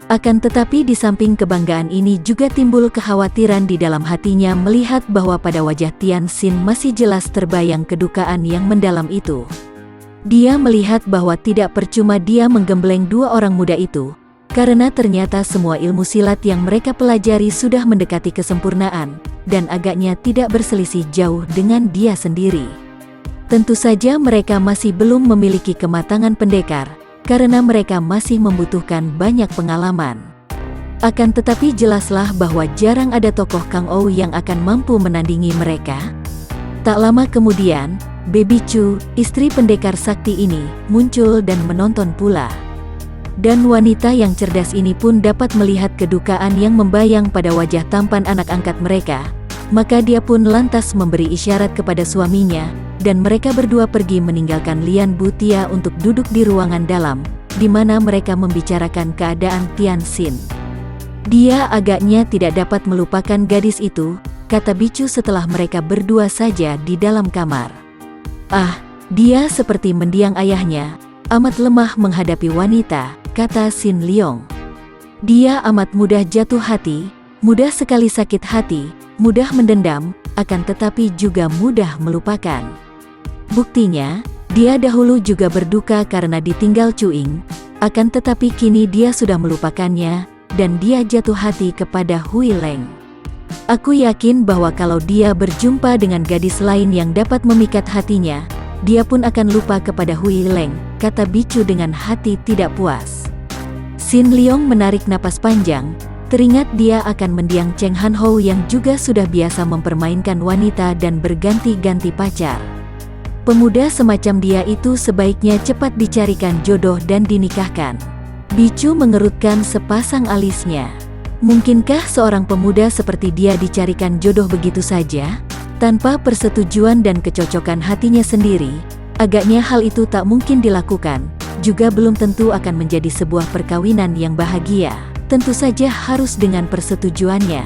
Akan tetapi di samping kebanggaan ini juga timbul kekhawatiran di dalam hatinya melihat bahwa pada wajah Tianxin masih jelas terbayang kedukaan yang mendalam itu. Dia melihat bahwa tidak percuma dia menggembleng dua orang muda itu, karena ternyata semua ilmu silat yang mereka pelajari sudah mendekati kesempurnaan, dan agaknya tidak berselisih jauh dengan dia sendiri. Tentu saja mereka masih belum memiliki kematangan pendekar, karena mereka masih membutuhkan banyak pengalaman. Akan tetapi jelaslah bahwa jarang ada tokoh Kang Ou yang akan mampu menandingi mereka. Tak lama kemudian, Baby Chu, istri pendekar sakti ini, muncul dan menonton pula. Dan wanita yang cerdas ini pun dapat melihat kedukaan yang membayang pada wajah tampan anak angkat mereka, maka dia pun lantas memberi isyarat kepada suaminya, dan mereka berdua pergi meninggalkan Lian Butia untuk duduk di ruangan dalam, di mana mereka membicarakan keadaan Tianxin. Dia agaknya tidak dapat melupakan gadis itu, kata Bicu setelah mereka berdua saja di dalam kamar. Ah, dia seperti mendiang ayahnya, amat lemah menghadapi wanita, kata Sin Leong. Dia amat mudah jatuh hati, mudah sekali sakit hati, mudah mendendam, akan tetapi juga mudah melupakan. Buktinya, dia dahulu juga berduka karena ditinggal Cuing, akan tetapi kini dia sudah melupakannya, dan dia jatuh hati kepada Hui Leng. Aku yakin bahwa kalau dia berjumpa dengan gadis lain yang dapat memikat hatinya, dia pun akan lupa kepada Hui Leng, kata Bicu dengan hati tidak puas. Sin Leong menarik napas panjang, teringat dia akan mendiang Cheng Han Ho yang juga sudah biasa mempermainkan wanita dan berganti-ganti pacar. Pemuda semacam dia itu sebaiknya cepat dicarikan jodoh dan dinikahkan. Bicu mengerutkan sepasang alisnya. Mungkinkah seorang pemuda seperti dia dicarikan jodoh begitu saja, tanpa persetujuan dan kecocokan hatinya sendiri? Agaknya hal itu tak mungkin dilakukan, juga belum tentu akan menjadi sebuah perkawinan yang bahagia. Tentu saja harus dengan persetujuannya.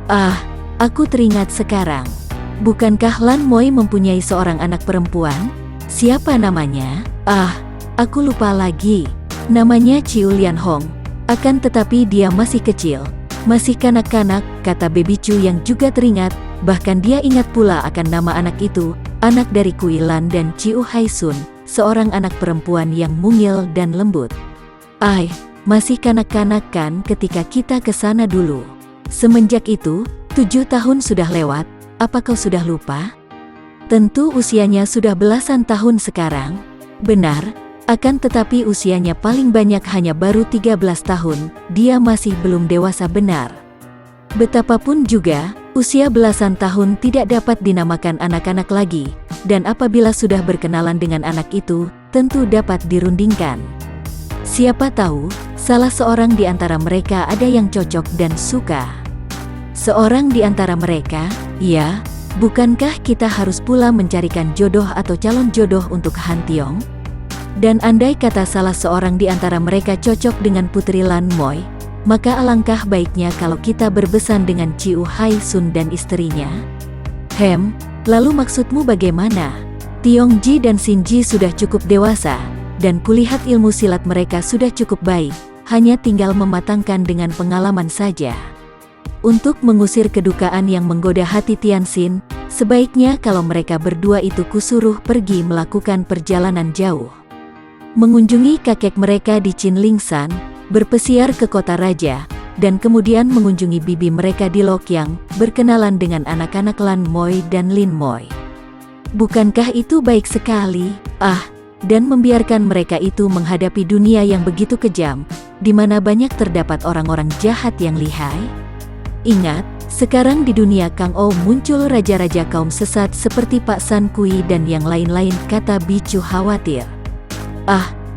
Ah, aku teringat sekarang. Bukankah Lan Moi mempunyai seorang anak perempuan? Siapa namanya? Ah, aku lupa lagi. Namanya Chiu Lian Hong. Akan tetapi dia masih kecil, masih kanak-kanak, kata Baby Chu yang juga teringat, bahkan dia ingat pula akan nama anak itu, anak dari Kui Lan dan Chiu Hai Sun, seorang anak perempuan yang mungil dan lembut. Ai, masih kanak-kanak kan ketika kita ke sana dulu. Semenjak itu, 7 tahun sudah lewat. Apa kau sudah lupa? Tentu usianya sudah belasan tahun sekarang. Benar, akan tetapi usianya paling banyak hanya baru 13 tahun, dia masih belum dewasa benar. Betapapun juga, usia belasan tahun tidak dapat dinamakan anak-anak lagi, dan apabila sudah berkenalan dengan anak itu, tentu dapat dirundingkan. Siapa tahu, salah seorang di antara mereka ada yang cocok dan suka. Seorang di antara mereka, ya, bukankah kita harus pula mencarikan jodoh atau calon jodoh untuk Han Tiong? Dan andai kata salah seorang di antara mereka cocok dengan Putri Lan Moi, maka alangkah baiknya kalau kita berbesan dengan Ciu Hai Sun dan istrinya. Lalu maksudmu bagaimana? Tiong Ji dan Sin Ji sudah cukup dewasa, dan kulihat ilmu silat mereka sudah cukup baik, hanya tinggal mematangkan dengan pengalaman saja. Untuk mengusir kedukaan yang menggoda hati Tianxin, sebaiknya kalau mereka berdua itu kusuruh pergi melakukan perjalanan jauh. Mengunjungi kakek mereka di Qinlingshan, berpesiar ke kota raja, dan kemudian mengunjungi bibi mereka di Lokyang, berkenalan dengan anak-anak Lan Moi dan Lin Moi. Bukankah itu baik sekali? Dan membiarkan mereka itu menghadapi dunia yang begitu kejam, di mana banyak terdapat orang-orang jahat yang lihai? Ingat, sekarang di dunia Kang Ou muncul raja-raja kaum sesat seperti Pak San Kui dan yang lain-lain, kata Bicu khawatir.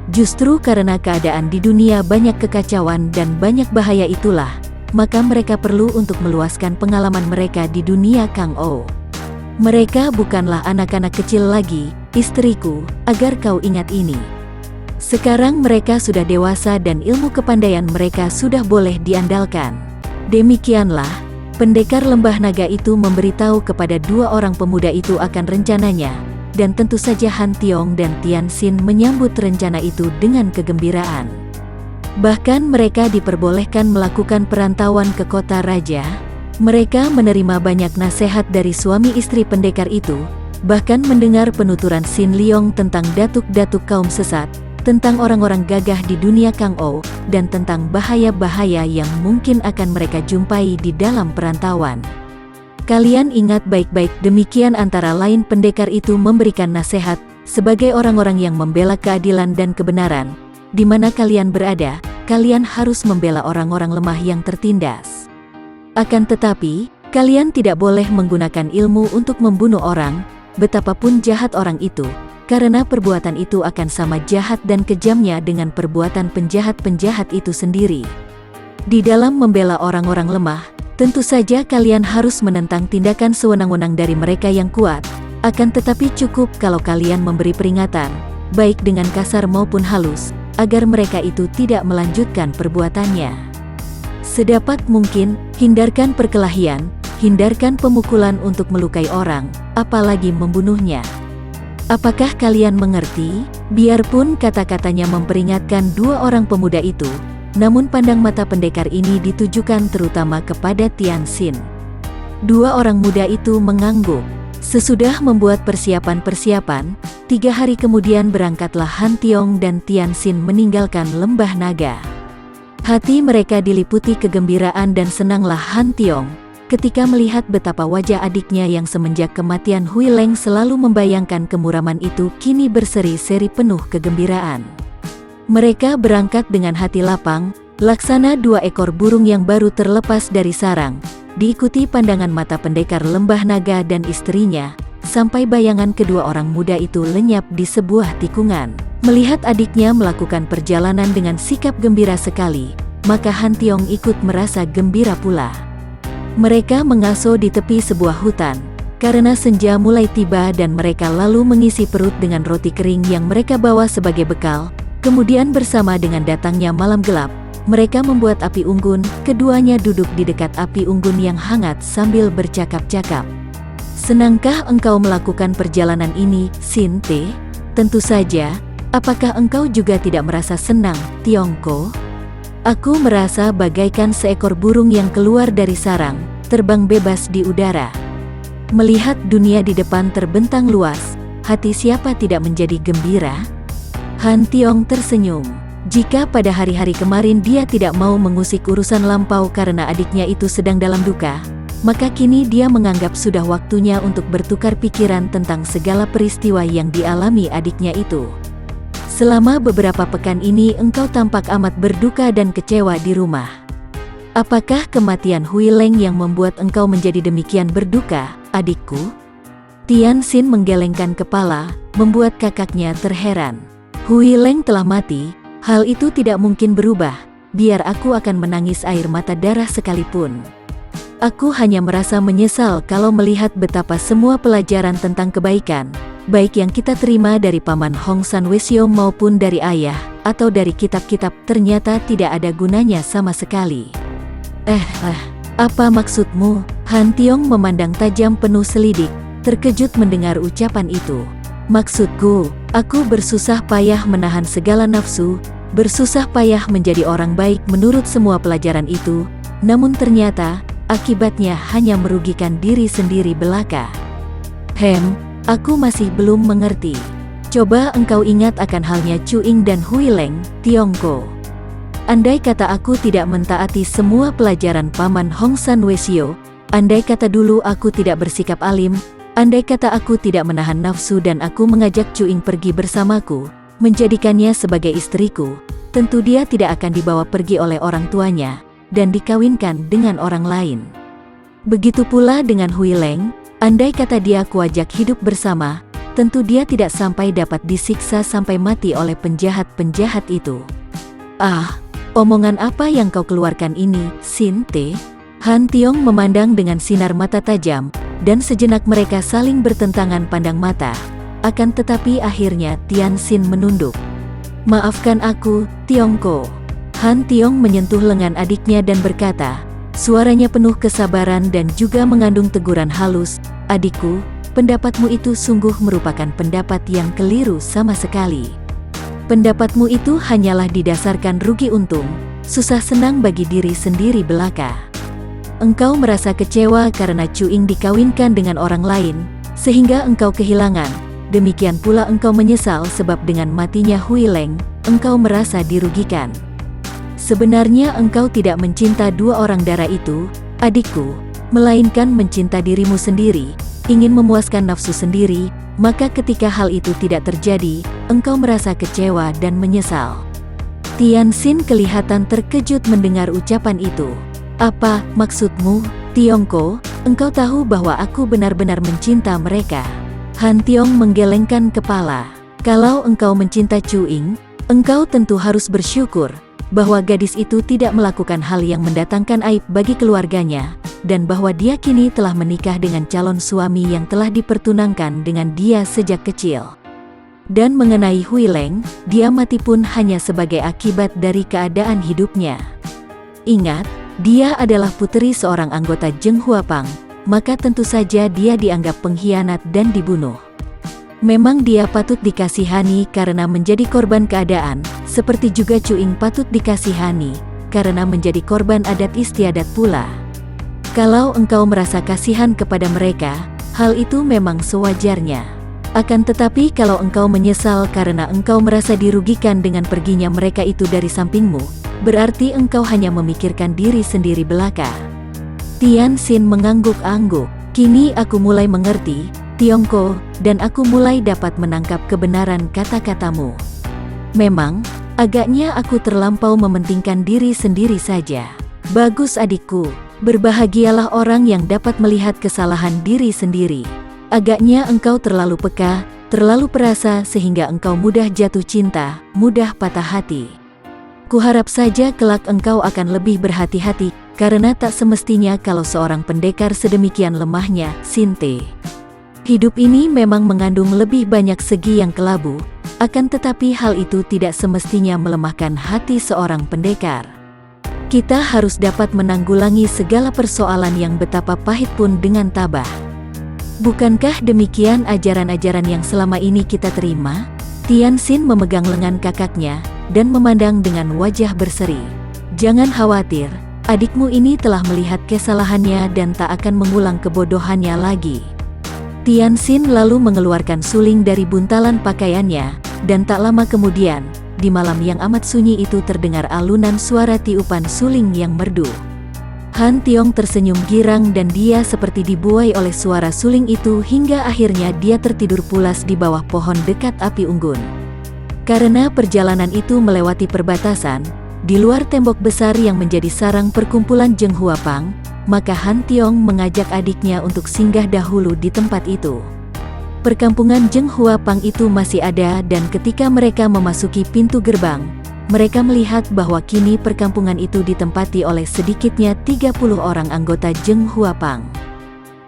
Justru karena keadaan di dunia banyak kekacauan dan banyak bahaya itulah, maka mereka perlu untuk meluaskan pengalaman mereka di dunia Kang Ou. Mereka bukanlah anak-anak kecil lagi, istriku, agar kau ingat ini. Sekarang mereka sudah dewasa dan ilmu kepandaian mereka sudah boleh diandalkan. Demikianlah, pendekar lembah naga itu memberitahu kepada dua orang pemuda itu akan rencananya, dan tentu saja Han Tiong dan Tianxin menyambut rencana itu dengan kegembiraan. Bahkan mereka diperbolehkan melakukan perantauan ke kota raja. Mereka menerima banyak nasihat dari suami istri pendekar itu, bahkan mendengar penuturan Sin Leong tentang datuk-datuk kaum sesat, tentang orang-orang gagah di dunia Kang Ou, dan tentang bahaya-bahaya yang mungkin akan mereka jumpai di dalam perantauan. Kalian ingat baik-baik, demikian antara lain pendekar itu memberikan nasihat, sebagai orang-orang yang membela keadilan dan kebenaran, di mana kalian berada, kalian harus membela orang-orang lemah yang tertindas. Akan tetapi, kalian tidak boleh menggunakan ilmu untuk membunuh orang, betapapun jahat orang itu, karena perbuatan itu akan sama jahat dan kejamnya dengan perbuatan penjahat-penjahat itu sendiri. Di dalam membela orang-orang lemah, tentu saja kalian harus menentang tindakan sewenang-wenang dari mereka yang kuat, akan tetapi cukup kalau kalian memberi peringatan, baik dengan kasar maupun halus, agar mereka itu tidak melanjutkan perbuatannya. Sedapat mungkin, hindarkan perkelahian, hindarkan pemukulan untuk melukai orang, apalagi membunuhnya. Apakah kalian mengerti? Biarpun kata-katanya memperingatkan dua orang pemuda itu, namun pandang mata pendekar ini ditujukan terutama kepada Tianxin. Dua orang muda itu mengangguk. Sesudah membuat persiapan-persiapan, 3 hari kemudian berangkatlah Han Tiong dan Tianxin meninggalkan lembah naga. Hati mereka diliputi kegembiraan dan senanglah Han Tiong, ketika melihat betapa wajah adiknya yang semenjak kematian Hui Leng selalu membayangkan kemuraman itu kini berseri-seri penuh kegembiraan. Mereka berangkat dengan hati lapang, laksana 2 ekor burung yang baru terlepas dari sarang, diikuti pandangan mata pendekar lembah naga dan istrinya, sampai bayangan kedua orang muda itu lenyap di sebuah tikungan. Melihat adiknya melakukan perjalanan dengan sikap gembira sekali, maka Han Tiong ikut merasa gembira pula. Mereka mengaso di tepi sebuah hutan, karena senja mulai tiba dan mereka lalu mengisi perut dengan roti kering yang mereka bawa sebagai bekal. Kemudian bersama dengan datangnya malam gelap, mereka membuat api unggun, keduanya duduk di dekat api unggun yang hangat sambil bercakap-cakap. Senangkah engkau melakukan perjalanan ini, Sin Te? Tentu saja. Apakah engkau juga tidak merasa senang, Tiongko? Aku merasa bagaikan seekor burung yang keluar dari sarang, terbang bebas di udara. Melihat dunia di depan terbentang luas, hati siapa tidak menjadi gembira? Han Tiong tersenyum. Jika pada hari-hari kemarin dia tidak mau mengusik urusan lampau karena adiknya itu sedang dalam duka, maka kini dia menganggap sudah waktunya untuk bertukar pikiran tentang segala peristiwa yang dialami adiknya itu. Selama beberapa pekan ini engkau tampak amat berduka dan kecewa di rumah. Apakah kematian Hui Leng yang membuat engkau menjadi demikian berduka, adikku? Tian Xin menggelengkan kepala, membuat kakaknya terheran. Hui Leng telah mati, hal itu tidak mungkin berubah, biar aku akan menangis air mata darah sekalipun. Aku hanya merasa menyesal kalau melihat betapa semua pelajaran tentang kebaikan, baik yang kita terima dari Paman Hong San Wesio maupun dari ayah, atau dari kitab-kitab, ternyata tidak ada gunanya sama sekali. Apa maksudmu? Han Tiong memandang tajam penuh selidik, terkejut mendengar ucapan itu. Maksudku, aku bersusah payah menahan segala nafsu, bersusah payah menjadi orang baik menurut semua pelajaran itu, namun ternyata, akibatnya hanya merugikan diri sendiri belaka. Aku masih belum mengerti. Coba engkau ingat akan halnya Chu Ying dan Hui Leng, Tiongko. Andai kata aku tidak mentaati semua pelajaran Paman Hong San Wesio, andai kata dulu aku tidak bersikap alim, andai kata aku tidak menahan nafsu dan aku mengajak Chu Ying pergi bersamaku, menjadikannya sebagai istriku, tentu dia tidak akan dibawa pergi oleh orang tuanya, dan dikawinkan dengan orang lain. Begitu pula dengan Hui Leng, andai kata dia kuajak hidup bersama, tentu dia tidak sampai dapat disiksa sampai mati oleh penjahat-penjahat itu. Omongan apa yang kau keluarkan ini, Sin Te? Han Tiong memandang dengan sinar mata tajam, dan sejenak mereka saling bertentangan pandang mata. Akan tetapi akhirnya Tian Xin menunduk. Maafkan aku, Tiongko. Han Tiong menyentuh lengan adiknya dan berkata, suaranya penuh kesabaran dan juga mengandung teguran halus, adikku, pendapatmu itu sungguh merupakan pendapat yang keliru sama sekali. Pendapatmu itu hanyalah didasarkan rugi untung, susah senang bagi diri sendiri belaka. Engkau merasa kecewa karena Chu Ying dikawinkan dengan orang lain, sehingga engkau kehilangan. Demikian pula engkau menyesal sebab dengan matinya Hui Leng, engkau merasa dirugikan. Sebenarnya engkau tidak mencinta dua orang darah itu, adikku, melainkan mencinta dirimu sendiri, ingin memuaskan nafsu sendiri, maka ketika hal itu tidak terjadi, engkau merasa kecewa dan menyesal. Tian Xin kelihatan terkejut mendengar ucapan itu. Apa maksudmu, Tiongko? Engkau tahu bahwa aku benar-benar mencinta mereka. Han Tiong menggelengkan kepala. Kalau engkau mencinta Chu Ying, engkau tentu harus bersyukur bahwa gadis itu tidak melakukan hal yang mendatangkan aib bagi keluarganya, dan bahwa dia kini telah menikah dengan calon suami yang telah dipertunangkan dengan dia sejak kecil. Dan mengenai Hui Leng, dia mati pun hanya sebagai akibat dari keadaan hidupnya. Ingat, dia adalah puteri seorang anggota Zheng Huapang, maka tentu saja dia dianggap pengkhianat dan dibunuh. Memang dia patut dikasihani karena menjadi korban keadaan, seperti juga Chu Ying patut dikasihani karena menjadi korban adat istiadat pula. Kalau engkau merasa kasihan kepada mereka, hal itu memang sewajarnya. Akan tetapi kalau engkau menyesal karena engkau merasa dirugikan dengan perginya mereka itu dari sampingmu, berarti engkau hanya memikirkan diri sendiri belaka. Tian Xin mengangguk-angguk. Kini aku mulai mengerti, Tiongko, dan aku mulai dapat menangkap kebenaran kata-katamu. Memang, agaknya aku terlampau mementingkan diri sendiri saja. Bagus adikku, berbahagialah orang yang dapat melihat kesalahan diri sendiri. Agaknya engkau terlalu peka, terlalu perasa sehingga engkau mudah jatuh cinta, mudah patah hati. Kuharap saja kelak engkau akan lebih berhati-hati, karena tak semestinya kalau seorang pendekar sedemikian lemahnya, Sin Te. Hidup ini memang mengandung lebih banyak segi yang kelabu, akan tetapi hal itu tidak semestinya melemahkan hati seorang pendekar. Kita harus dapat menanggulangi segala persoalan yang betapa pahit pun dengan tabah. Bukankah demikian ajaran-ajaran yang selama ini kita terima? Tian Xin memegang lengan kakaknya, dan memandang dengan wajah berseri. Jangan khawatir, adikmu ini telah melihat kesalahannya dan tak akan mengulang kebodohannya lagi. Tian Xin lalu mengeluarkan suling dari buntalan pakaiannya, dan tak lama kemudian, di malam yang amat sunyi itu terdengar alunan suara tiupan suling yang merdu. Han Tiong tersenyum girang dan dia seperti dibuai oleh suara suling itu hingga akhirnya dia tertidur pulas di bawah pohon dekat api unggun. Karena perjalanan itu melewati perbatasan, di luar tembok besar yang menjadi sarang perkumpulan Zheng Huapang, maka Han Tiong mengajak adiknya untuk singgah dahulu di tempat itu. Perkampungan Zheng Huapang itu masih ada dan ketika mereka memasuki pintu gerbang, mereka melihat bahwa kini perkampungan itu ditempati oleh sedikitnya 30 orang anggota Zheng Huapang.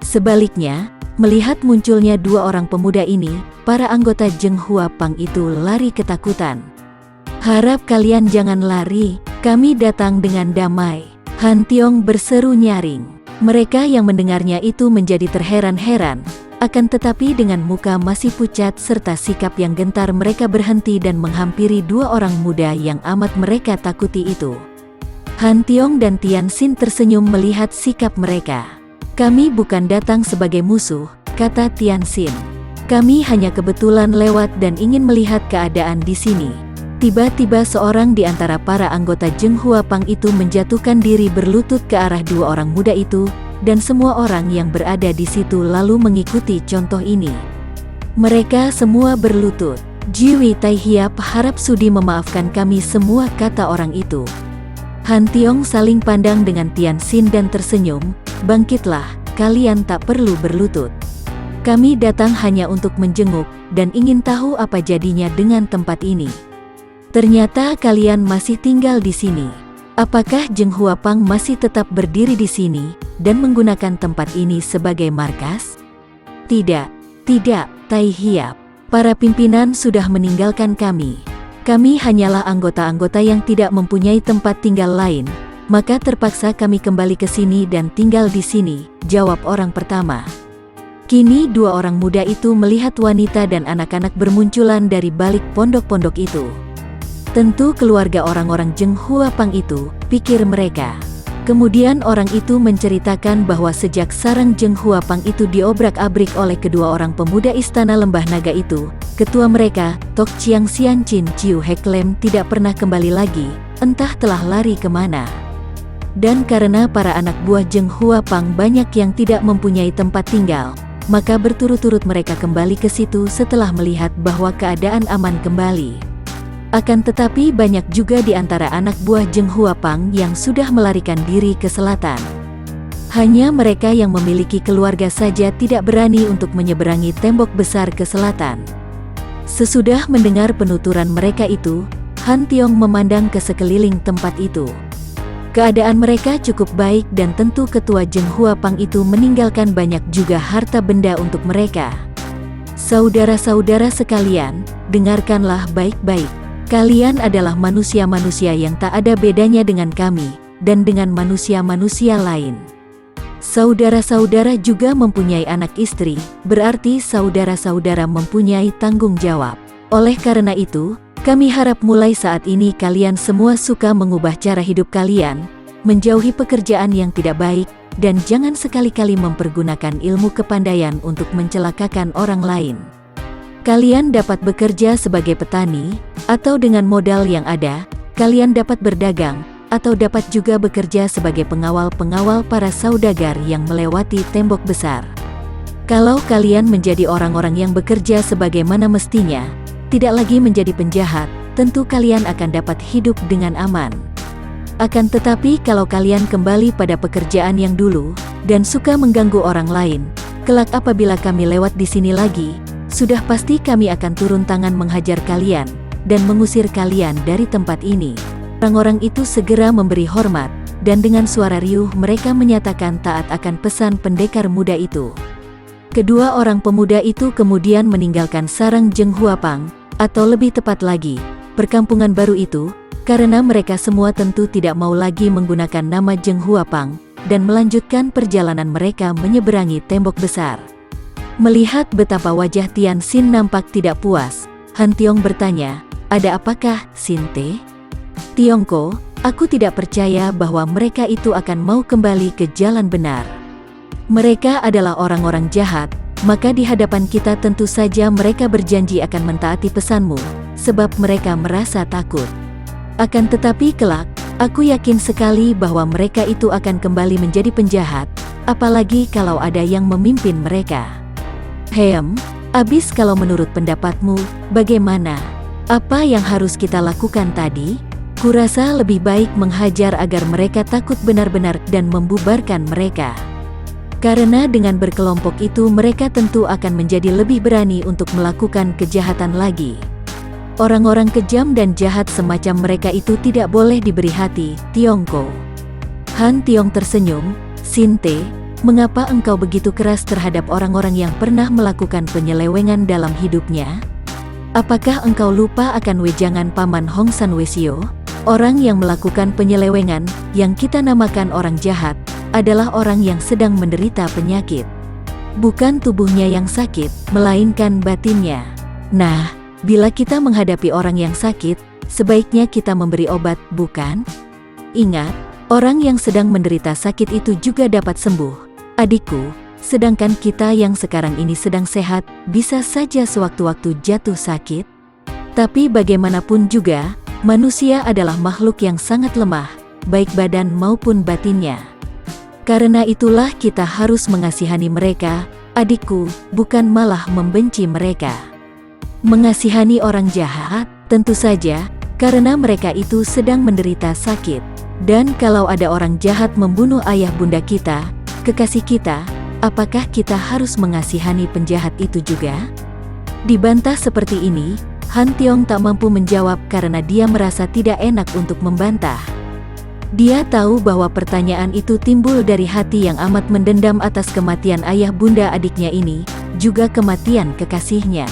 Sebaliknya, melihat munculnya dua orang pemuda ini, para anggota Zheng Huapang itu lari ketakutan. "Harap kalian jangan lari, kami datang dengan damai," Han Tiong berseru nyaring. Mereka yang mendengarnya itu menjadi terheran-heran, akan tetapi dengan muka masih pucat serta sikap yang gentar mereka berhenti dan menghampiri dua orang muda yang amat mereka takuti itu. Han Tiong dan Tian Xin tersenyum melihat sikap mereka. "Kami bukan datang sebagai musuh," kata Tian Xin. "Kami hanya kebetulan lewat dan ingin melihat keadaan di sini." Tiba-tiba seorang di antara para anggota Zheng Huapang itu menjatuhkan diri berlutut ke arah dua orang muda itu, dan semua orang yang berada di situ lalu mengikuti contoh ini. Mereka semua berlutut. "Jiwi Tai Hiap harap sudi memaafkan kami semua," kata orang itu. Han Tiong saling pandang dengan Tian Xin dan tersenyum. "Bangkitlah, kalian tak perlu berlutut. Kami datang hanya untuk menjenguk, dan ingin tahu apa jadinya dengan tempat ini. Ternyata kalian masih tinggal di sini. Apakah Zheng Huapang masih tetap berdiri di sini, dan menggunakan tempat ini sebagai markas?" "Tidak, Tai Hiap. Para pimpinan sudah meninggalkan kami. Kami hanyalah anggota-anggota yang tidak mempunyai tempat tinggal lain, maka terpaksa kami kembali ke sini dan tinggal di sini," jawab orang pertama. Kini dua orang muda itu melihat wanita dan anak-anak bermunculan dari balik pondok-pondok itu. "Tentu keluarga orang-orang Zheng Huapang itu," pikir mereka. Kemudian orang itu menceritakan bahwa sejak sarang Zheng Huapang itu diobrak-abrik oleh kedua orang pemuda istana lembah naga itu, ketua mereka, Tok Chiang Sian Chin Chiu Heklem tidak pernah kembali lagi, entah telah lari kemana. Dan karena para anak buah Zheng Huapang banyak yang tidak mempunyai tempat tinggal, maka berturut-turut mereka kembali ke situ setelah melihat bahwa keadaan aman kembali. Akan tetapi banyak juga di antara anak buah Zheng Huapang yang sudah melarikan diri ke selatan. Hanya mereka yang memiliki keluarga saja tidak berani untuk menyeberangi tembok besar ke selatan. Sesudah mendengar penuturan mereka itu, Han Tiong memandang ke sekeliling tempat itu. Keadaan mereka cukup baik dan tentu ketua Zheng Huapang itu meninggalkan banyak juga harta benda untuk mereka. "Saudara-saudara sekalian, dengarkanlah baik-baik. Kalian adalah manusia-manusia yang tak ada bedanya dengan kami, dan dengan manusia-manusia lain. Saudara-saudara juga mempunyai anak istri, berarti saudara-saudara mempunyai tanggung jawab. Oleh karena itu, kami harap mulai saat ini kalian semua suka mengubah cara hidup kalian, menjauhi pekerjaan yang tidak baik, dan jangan sekali-kali mempergunakan ilmu kepandaian untuk mencelakakan orang lain. Kalian dapat bekerja sebagai petani, atau dengan modal yang ada, kalian dapat berdagang, atau dapat juga bekerja sebagai pengawal-pengawal para saudagar yang melewati tembok besar. Kalau kalian menjadi orang-orang yang bekerja sebagaimana mestinya, tidak lagi menjadi penjahat, tentu kalian akan dapat hidup dengan aman. Akan tetapi kalau kalian kembali pada pekerjaan yang dulu, dan suka mengganggu orang lain, kelak apabila kami lewat di sini lagi, sudah pasti kami akan turun tangan menghajar kalian, dan mengusir kalian dari tempat ini." Orang-orang itu segera memberi hormat, dan dengan suara riuh mereka menyatakan taat akan pesan pendekar muda itu. Kedua orang pemuda itu kemudian meninggalkan sarang Zheng Huapang, atau lebih tepat lagi, perkampungan baru itu, karena mereka semua tentu tidak mau lagi menggunakan nama Zheng Huapang, dan melanjutkan perjalanan mereka menyeberangi tembok besar. Melihat betapa wajah Tian Xin nampak tidak puas, Han Tiong bertanya, "Ada apakah, Sinte?" "Tiongko, aku tidak percaya bahwa mereka itu akan mau kembali ke jalan benar. Mereka adalah orang-orang jahat, maka di hadapan kita tentu saja mereka berjanji akan mentaati pesanmu, sebab mereka merasa takut. Akan tetapi kelak, aku yakin sekali bahwa mereka itu akan kembali menjadi penjahat, apalagi kalau ada yang memimpin mereka." Abis kalau menurut pendapatmu, bagaimana? Apa yang harus kita lakukan tadi?" "Kurasa lebih baik menghajar agar mereka takut benar-benar dan membubarkan mereka." Karena dengan berkelompok itu mereka tentu akan menjadi lebih berani untuk melakukan kejahatan lagi. Orang-orang kejam dan jahat semacam mereka itu tidak boleh diberi hati, Tiongko. Han Tiong tersenyum, Sinte, mengapa engkau begitu keras terhadap orang-orang yang pernah melakukan penyelewengan dalam hidupnya? Apakah engkau lupa akan wejangan Paman Hong San Wesio? Orang yang melakukan penyelewengan, yang kita namakan orang jahat, adalah orang yang sedang menderita penyakit. Bukan tubuhnya yang sakit, melainkan batinnya. Nah, bila kita menghadapi orang yang sakit, sebaiknya kita memberi obat, bukan? Ingat, orang yang sedang menderita sakit itu juga dapat sembuh. Adikku, sedangkan kita yang sekarang ini sedang sehat, bisa saja sewaktu-waktu jatuh sakit. Tapi bagaimanapun juga, manusia adalah makhluk yang sangat lemah, baik badan maupun batinnya. Karena itulah kita harus mengasihani mereka, adikku, bukan malah membenci mereka. Mengasihani orang jahat, tentu saja, karena mereka itu sedang menderita sakit. Dan kalau ada orang jahat membunuh ayah bunda kita, kekasih kita, apakah kita harus mengasihani penjahat itu juga? Dibantah seperti ini, Han Tiong tak mampu menjawab karena dia merasa tidak enak untuk membantah. Dia tahu bahwa pertanyaan itu timbul dari hati yang amat mendendam atas kematian ayah bunda adiknya ini, juga kematian kekasihnya.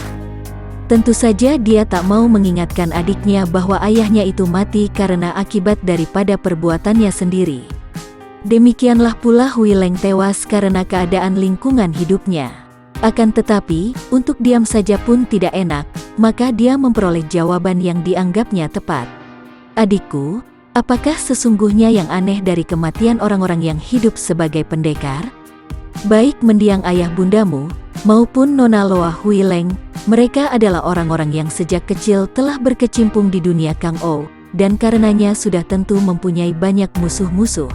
Tentu saja dia tak mau mengingatkan adiknya bahwa ayahnya itu mati karena akibat daripada perbuatannya sendiri. Demikianlah pula Hui Leng tewas karena keadaan lingkungan hidupnya. Akan tetapi, untuk diam saja pun tidak enak, maka dia memperoleh jawaban yang dianggapnya tepat. Adikku, apakah sesungguhnya yang aneh dari kematian orang-orang yang hidup sebagai pendekar? Baik mendiang ayah bundamu, maupun Nona Loa Hui Leng, mereka adalah orang-orang yang sejak kecil telah berkecimpung di dunia Kang Ou, dan karenanya sudah tentu mempunyai banyak musuh-musuh.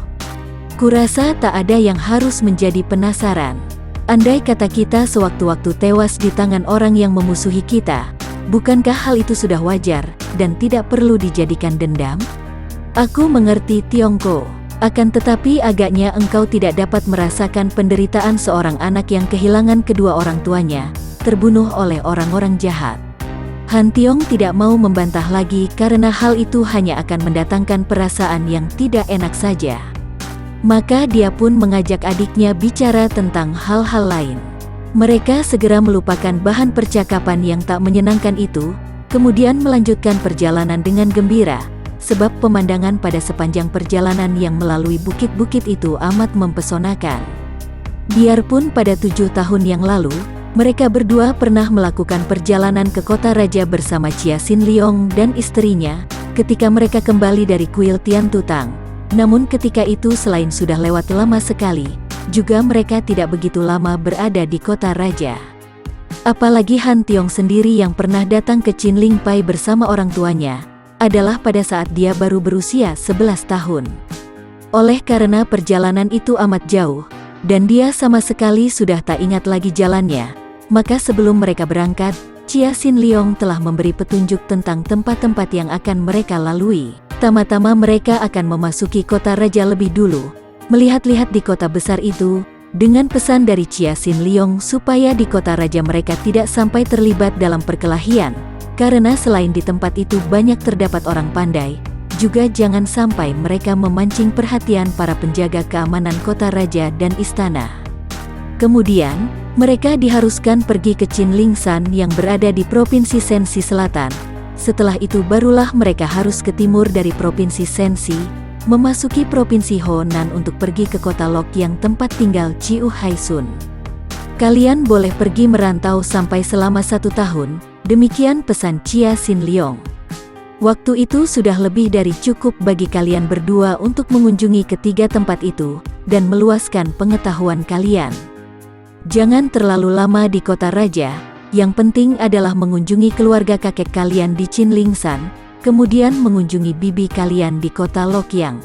Kurasa tak ada yang harus menjadi penasaran. Andai kata kita sewaktu-waktu tewas di tangan orang yang memusuhi kita, bukankah hal itu sudah wajar, dan tidak perlu dijadikan dendam? Aku mengerti Tiongko, akan tetapi agaknya engkau tidak dapat merasakan penderitaan seorang anak yang kehilangan kedua orang tuanya, terbunuh oleh orang-orang jahat. Han Tiong tidak mau membantah lagi karena hal itu hanya akan mendatangkan perasaan yang tidak enak saja. Maka dia pun mengajak adiknya bicara tentang hal-hal lain. Mereka segera melupakan bahan percakapan yang tak menyenangkan itu, kemudian melanjutkan perjalanan dengan gembira, sebab pemandangan pada sepanjang perjalanan yang melalui bukit-bukit itu amat mempesonakan. Biarpun pada 7 tahun yang lalu, mereka berdua pernah melakukan perjalanan ke kota raja bersama Chia Sin Leong dan istrinya, ketika mereka kembali dari kuil Tian Tutang. Namun ketika itu selain sudah lewat lama sekali, juga mereka tidak begitu lama berada di kota raja. Apalagi Han Tiong sendiri yang pernah datang ke Chin Ling Pai bersama orang tuanya, adalah pada saat dia baru berusia 11 tahun. Oleh karena perjalanan itu amat jauh, dan dia sama sekali sudah tak ingat lagi jalannya, maka sebelum mereka berangkat, Chia Sin Leong telah memberi petunjuk tentang tempat-tempat yang akan mereka lalui. Pertama-tama mereka akan memasuki kota raja lebih dulu, melihat-lihat di kota besar itu, dengan pesan dari Chia Sin Leong supaya di kota raja mereka tidak sampai terlibat dalam perkelahian, karena selain di tempat itu banyak terdapat orang pandai, juga jangan sampai mereka memancing perhatian para penjaga keamanan kota raja dan istana. Kemudian, mereka diharuskan pergi ke Chin Ling Shan yang berada di Provinsi Shenxi Selatan. Setelah itu barulah mereka harus ke timur dari Provinsi Shenxi, memasuki Provinsi Honan untuk pergi ke kota Lok yang tempat tinggal Chiu Hai Sun. Kalian boleh pergi merantau sampai selama 1 tahun, demikian pesan Chia Sin Leong. Waktu itu sudah lebih dari cukup bagi kalian berdua untuk mengunjungi ketiga tempat itu, dan meluaskan pengetahuan kalian. Jangan terlalu lama di kota raja, yang penting adalah mengunjungi keluarga kakek kalian di Chin Ling Shan, kemudian mengunjungi bibi kalian di kota Lokyang.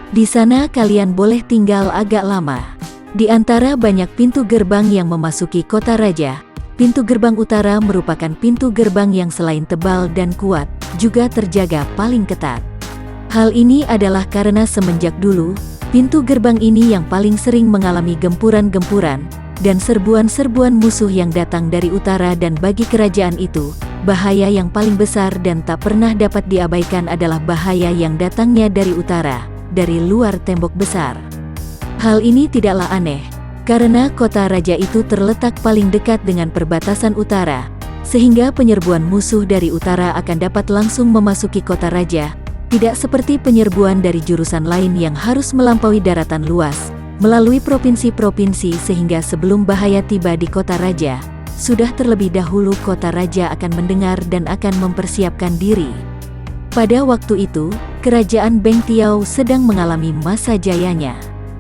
Di sana kalian boleh tinggal agak lama. Di antara banyak pintu gerbang yang memasuki kota raja, pintu gerbang utara merupakan pintu gerbang yang selain tebal dan kuat, juga terjaga paling ketat. Hal ini adalah karena semenjak dulu, Pintu gerbang ini yang paling sering mengalami gempuran-gempuran dan serbuan-serbuan musuh yang datang dari utara, dan bagi kerajaan itu, bahaya yang paling besar dan tak pernah dapat diabaikan adalah bahaya yang datangnya dari utara, dari luar tembok besar. Hal ini tidaklah aneh, karena kota raja itu terletak paling dekat dengan perbatasan utara, sehingga penyerbuan musuh dari utara akan dapat langsung memasuki kota raja, tidak seperti penyerbuan dari jurusan lain yang harus melampaui daratan luas, melalui provinsi-provinsi, sehingga sebelum bahaya tiba di kota raja, sudah terlebih dahulu kota raja akan mendengar dan akan mempersiapkan diri. Pada waktu itu, kerajaan Beng Tiao sedang mengalami masa jayanya.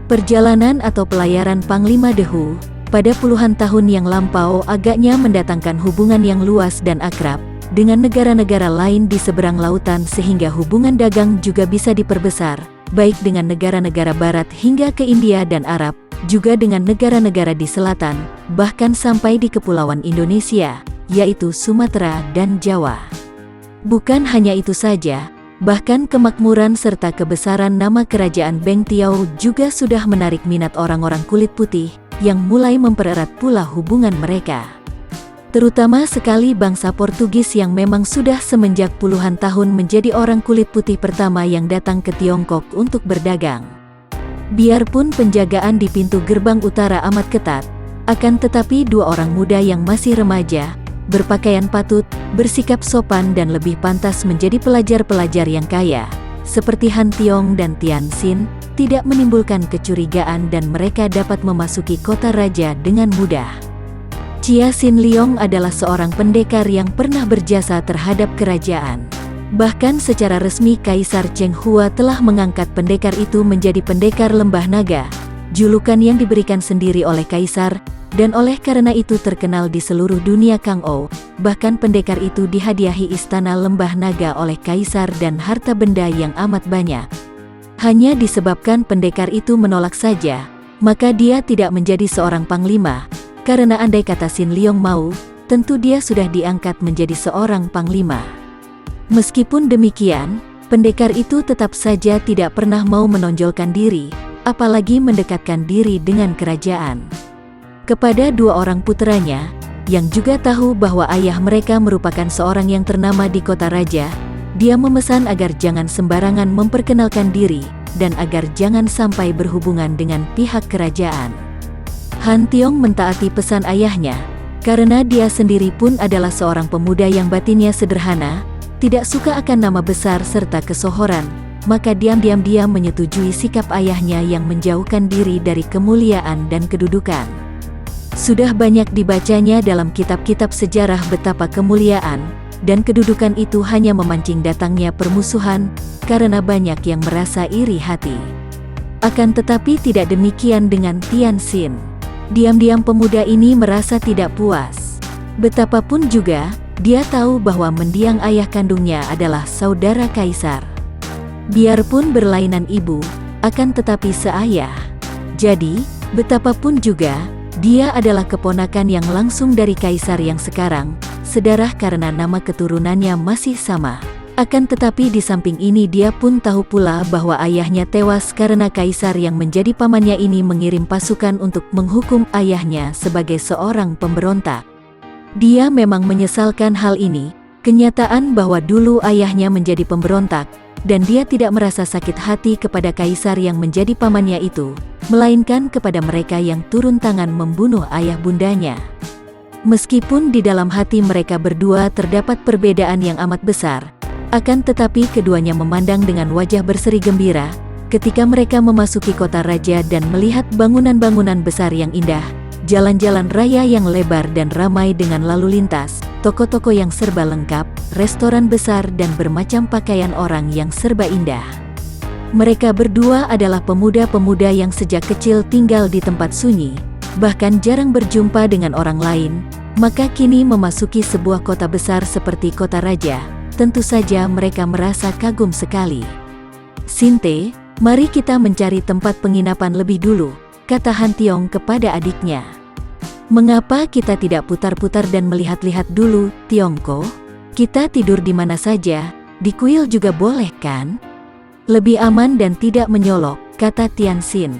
Perjalanan atau pelayaran Panglima Dehu pada puluhan tahun yang lampau agaknya mendatangkan hubungan yang luas dan akrab dengan negara-negara lain di seberang lautan, sehingga hubungan dagang juga bisa diperbesar, baik dengan negara-negara barat hingga ke India dan Arab, juga dengan negara-negara di selatan, bahkan sampai di Kepulauan Indonesia, yaitu Sumatera dan Jawa. Bukan hanya itu saja, bahkan kemakmuran serta kebesaran nama kerajaan Beng Tiao juga sudah menarik minat orang-orang kulit putih, yang mulai mempererat pula hubungan mereka. Terutama sekali bangsa Portugis yang memang sudah semenjak puluhan tahun menjadi orang kulit putih pertama yang datang ke Tiongkok untuk berdagang. Biarpun penjagaan di pintu gerbang utara amat ketat, akan tetapi dua orang muda yang masih remaja, berpakaian patut, bersikap sopan dan lebih pantas menjadi pelajar-pelajar yang kaya, seperti Han Tiong dan Tian Xin, tidak menimbulkan kecurigaan dan mereka dapat memasuki kota raja dengan mudah. Chia Sin Leong adalah seorang pendekar yang pernah berjasa terhadap kerajaan. Bahkan secara resmi Kaisar Cheng Hua telah mengangkat pendekar itu menjadi pendekar lembah naga, julukan yang diberikan sendiri oleh Kaisar, dan oleh karena itu terkenal di seluruh dunia Kang Ou. Bahkan pendekar itu dihadiahi istana lembah naga oleh Kaisar dan harta benda yang amat banyak. Hanya disebabkan pendekar itu menolak saja, maka dia tidak menjadi seorang panglima. Karena andai kata Sin Leong mau, tentu dia sudah diangkat menjadi seorang panglima. Meskipun demikian, pendekar itu tetap saja tidak pernah mau menonjolkan diri, apalagi mendekatkan diri dengan kerajaan. Kepada dua orang puteranya, yang juga tahu bahwa ayah mereka merupakan seorang yang ternama di kota raja, dia memesan agar jangan sembarangan memperkenalkan diri, dan agar jangan sampai berhubungan dengan pihak kerajaan. Han Tiong mentaati pesan ayahnya, karena dia sendiri pun adalah seorang pemuda yang batinnya sederhana, tidak suka akan nama besar serta kesohoran, maka diam-diam dia menyetujui sikap ayahnya yang menjauhkan diri dari kemuliaan dan kedudukan. Sudah banyak dibacanya dalam kitab-kitab sejarah betapa kemuliaan dan kedudukan itu hanya memancing datangnya permusuhan, karena banyak yang merasa iri hati. Akan tetapi tidak demikian dengan Tian Xin. Diam-diam pemuda ini merasa tidak puas. Betapapun juga, dia tahu bahwa mendiang ayah kandungnya adalah saudara kaisar. Biarpun berlainan ibu, akan tetapi seayah. Jadi, betapapun juga, dia adalah keponakan yang langsung dari kaisar yang sekarang, sedarah karena nama keturunannya masih sama. Akan tetapi di samping ini dia pun tahu pula bahwa ayahnya tewas karena kaisar yang menjadi pamannya ini mengirim pasukan untuk menghukum ayahnya sebagai seorang pemberontak. Dia memang menyesalkan hal ini, kenyataan bahwa dulu ayahnya menjadi pemberontak, dan dia tidak merasa sakit hati kepada kaisar yang menjadi pamannya itu, melainkan kepada mereka yang turun tangan membunuh ayah bundanya. Meskipun di dalam hati mereka berdua terdapat perbedaan yang amat besar, akan tetapi keduanya memandang dengan wajah berseri gembira ketika mereka memasuki kota raja dan melihat bangunan-bangunan besar yang indah, jalan-jalan raya yang lebar dan ramai dengan lalu lintas, toko-toko yang serba lengkap, restoran besar dan bermacam pakaian orang yang serba indah. Mereka berdua adalah pemuda-pemuda yang sejak kecil tinggal di tempat sunyi, bahkan jarang berjumpa dengan orang lain, maka kini memasuki sebuah kota besar seperti kota raja. Tentu saja mereka merasa kagum sekali. "Sinte, mari kita mencari tempat penginapan lebih dulu," kata Han Tiong kepada adiknya. "Mengapa kita tidak putar-putar dan melihat-lihat dulu, Tiongko? Kita tidur di mana saja, di kuil juga boleh kan? Lebih aman dan tidak menyolok," kata Tianxin.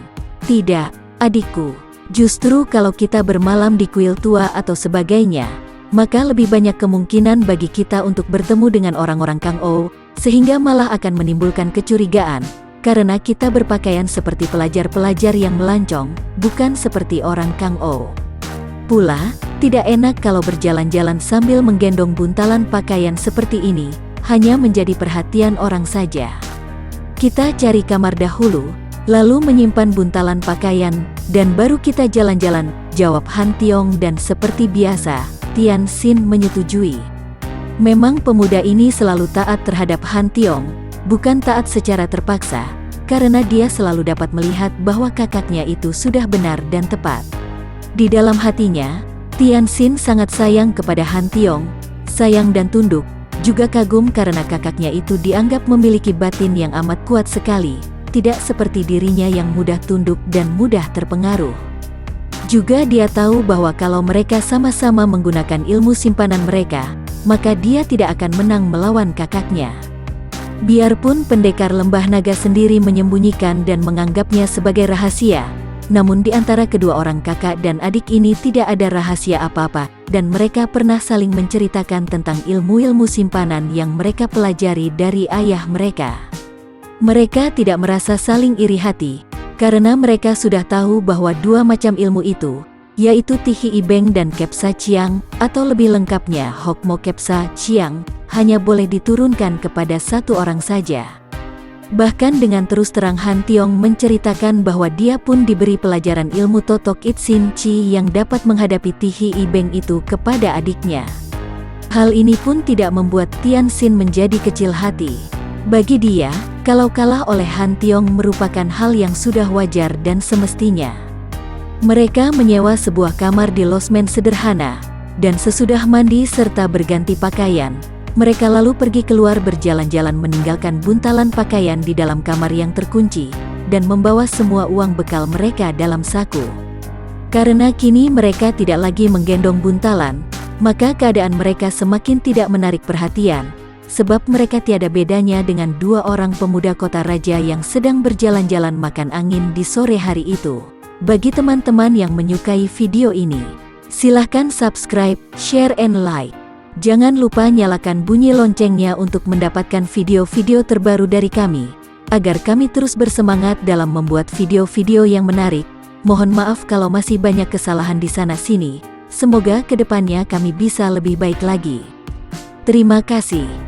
Tidak, adikku. Justru kalau kita bermalam di kuil tua atau sebagainya, maka lebih banyak kemungkinan bagi kita untuk bertemu dengan orang-orang Kang Ou, sehingga malah akan menimbulkan kecurigaan, karena kita berpakaian seperti pelajar-pelajar yang melancong, bukan seperti orang Kang Ou. Pula, tidak enak kalau berjalan-jalan sambil menggendong buntalan pakaian seperti ini, hanya menjadi perhatian orang saja. Kita cari kamar dahulu, lalu menyimpan buntalan pakaian, dan baru kita jalan-jalan, jawab Han Tiong, dan seperti biasa, Tianxin menyetujui. Memang pemuda ini selalu taat terhadap Han Tiong, bukan taat secara terpaksa, karena dia selalu dapat melihat bahwa kakaknya itu sudah benar dan tepat. Di dalam hatinya, Tianxin sangat sayang kepada Han Tiong, sayang dan tunduk, juga kagum karena kakaknya itu dianggap memiliki batin yang amat kuat sekali, tidak seperti dirinya yang mudah tunduk dan mudah terpengaruh. Juga dia tahu bahwa kalau mereka sama-sama menggunakan ilmu simpanan mereka, maka dia tidak akan menang melawan kakaknya. Biarpun pendekar lembah naga sendiri menyembunyikan dan menganggapnya sebagai rahasia, namun di antara kedua orang kakak dan adik ini tidak ada rahasia apa-apa, dan mereka pernah saling menceritakan tentang ilmu-ilmu simpanan yang mereka pelajari dari ayah mereka. Mereka tidak merasa saling iri hati, karena mereka sudah tahu bahwa dua macam ilmu itu, yaitu Tihi Ibeng dan Kepsa Chiang, atau lebih lengkapnya Hokmo Kepsa Chiang, hanya boleh diturunkan kepada satu orang saja. Bahkan dengan terus terang Han Tiong menceritakan bahwa dia pun diberi pelajaran ilmu Totok It Sin Chi yang dapat menghadapi Tihi Ibeng itu kepada adiknya. Hal ini pun tidak membuat Tianxin menjadi kecil hati. Bagi dia, kalau kalah oleh Han Tiong merupakan hal yang sudah wajar dan semestinya. Mereka menyewa sebuah kamar di losmen sederhana, dan sesudah mandi serta berganti pakaian, mereka lalu pergi keluar berjalan-jalan meninggalkan buntalan pakaian di dalam kamar yang terkunci, dan membawa semua uang bekal mereka dalam saku. Karena kini mereka tidak lagi menggendong buntalan, maka keadaan mereka semakin tidak menarik perhatian, sebab mereka tiada bedanya dengan dua orang pemuda kota raja yang sedang berjalan-jalan makan angin di sore hari itu. Bagi teman-teman yang menyukai video ini, silahkan subscribe, share, and like. Jangan lupa nyalakan bunyi loncengnya untuk mendapatkan video-video terbaru dari kami, agar kami terus bersemangat dalam membuat video-video yang menarik. Mohon maaf kalau masih banyak kesalahan di sana-sini, semoga kedepannya kami bisa lebih baik lagi. Terima kasih.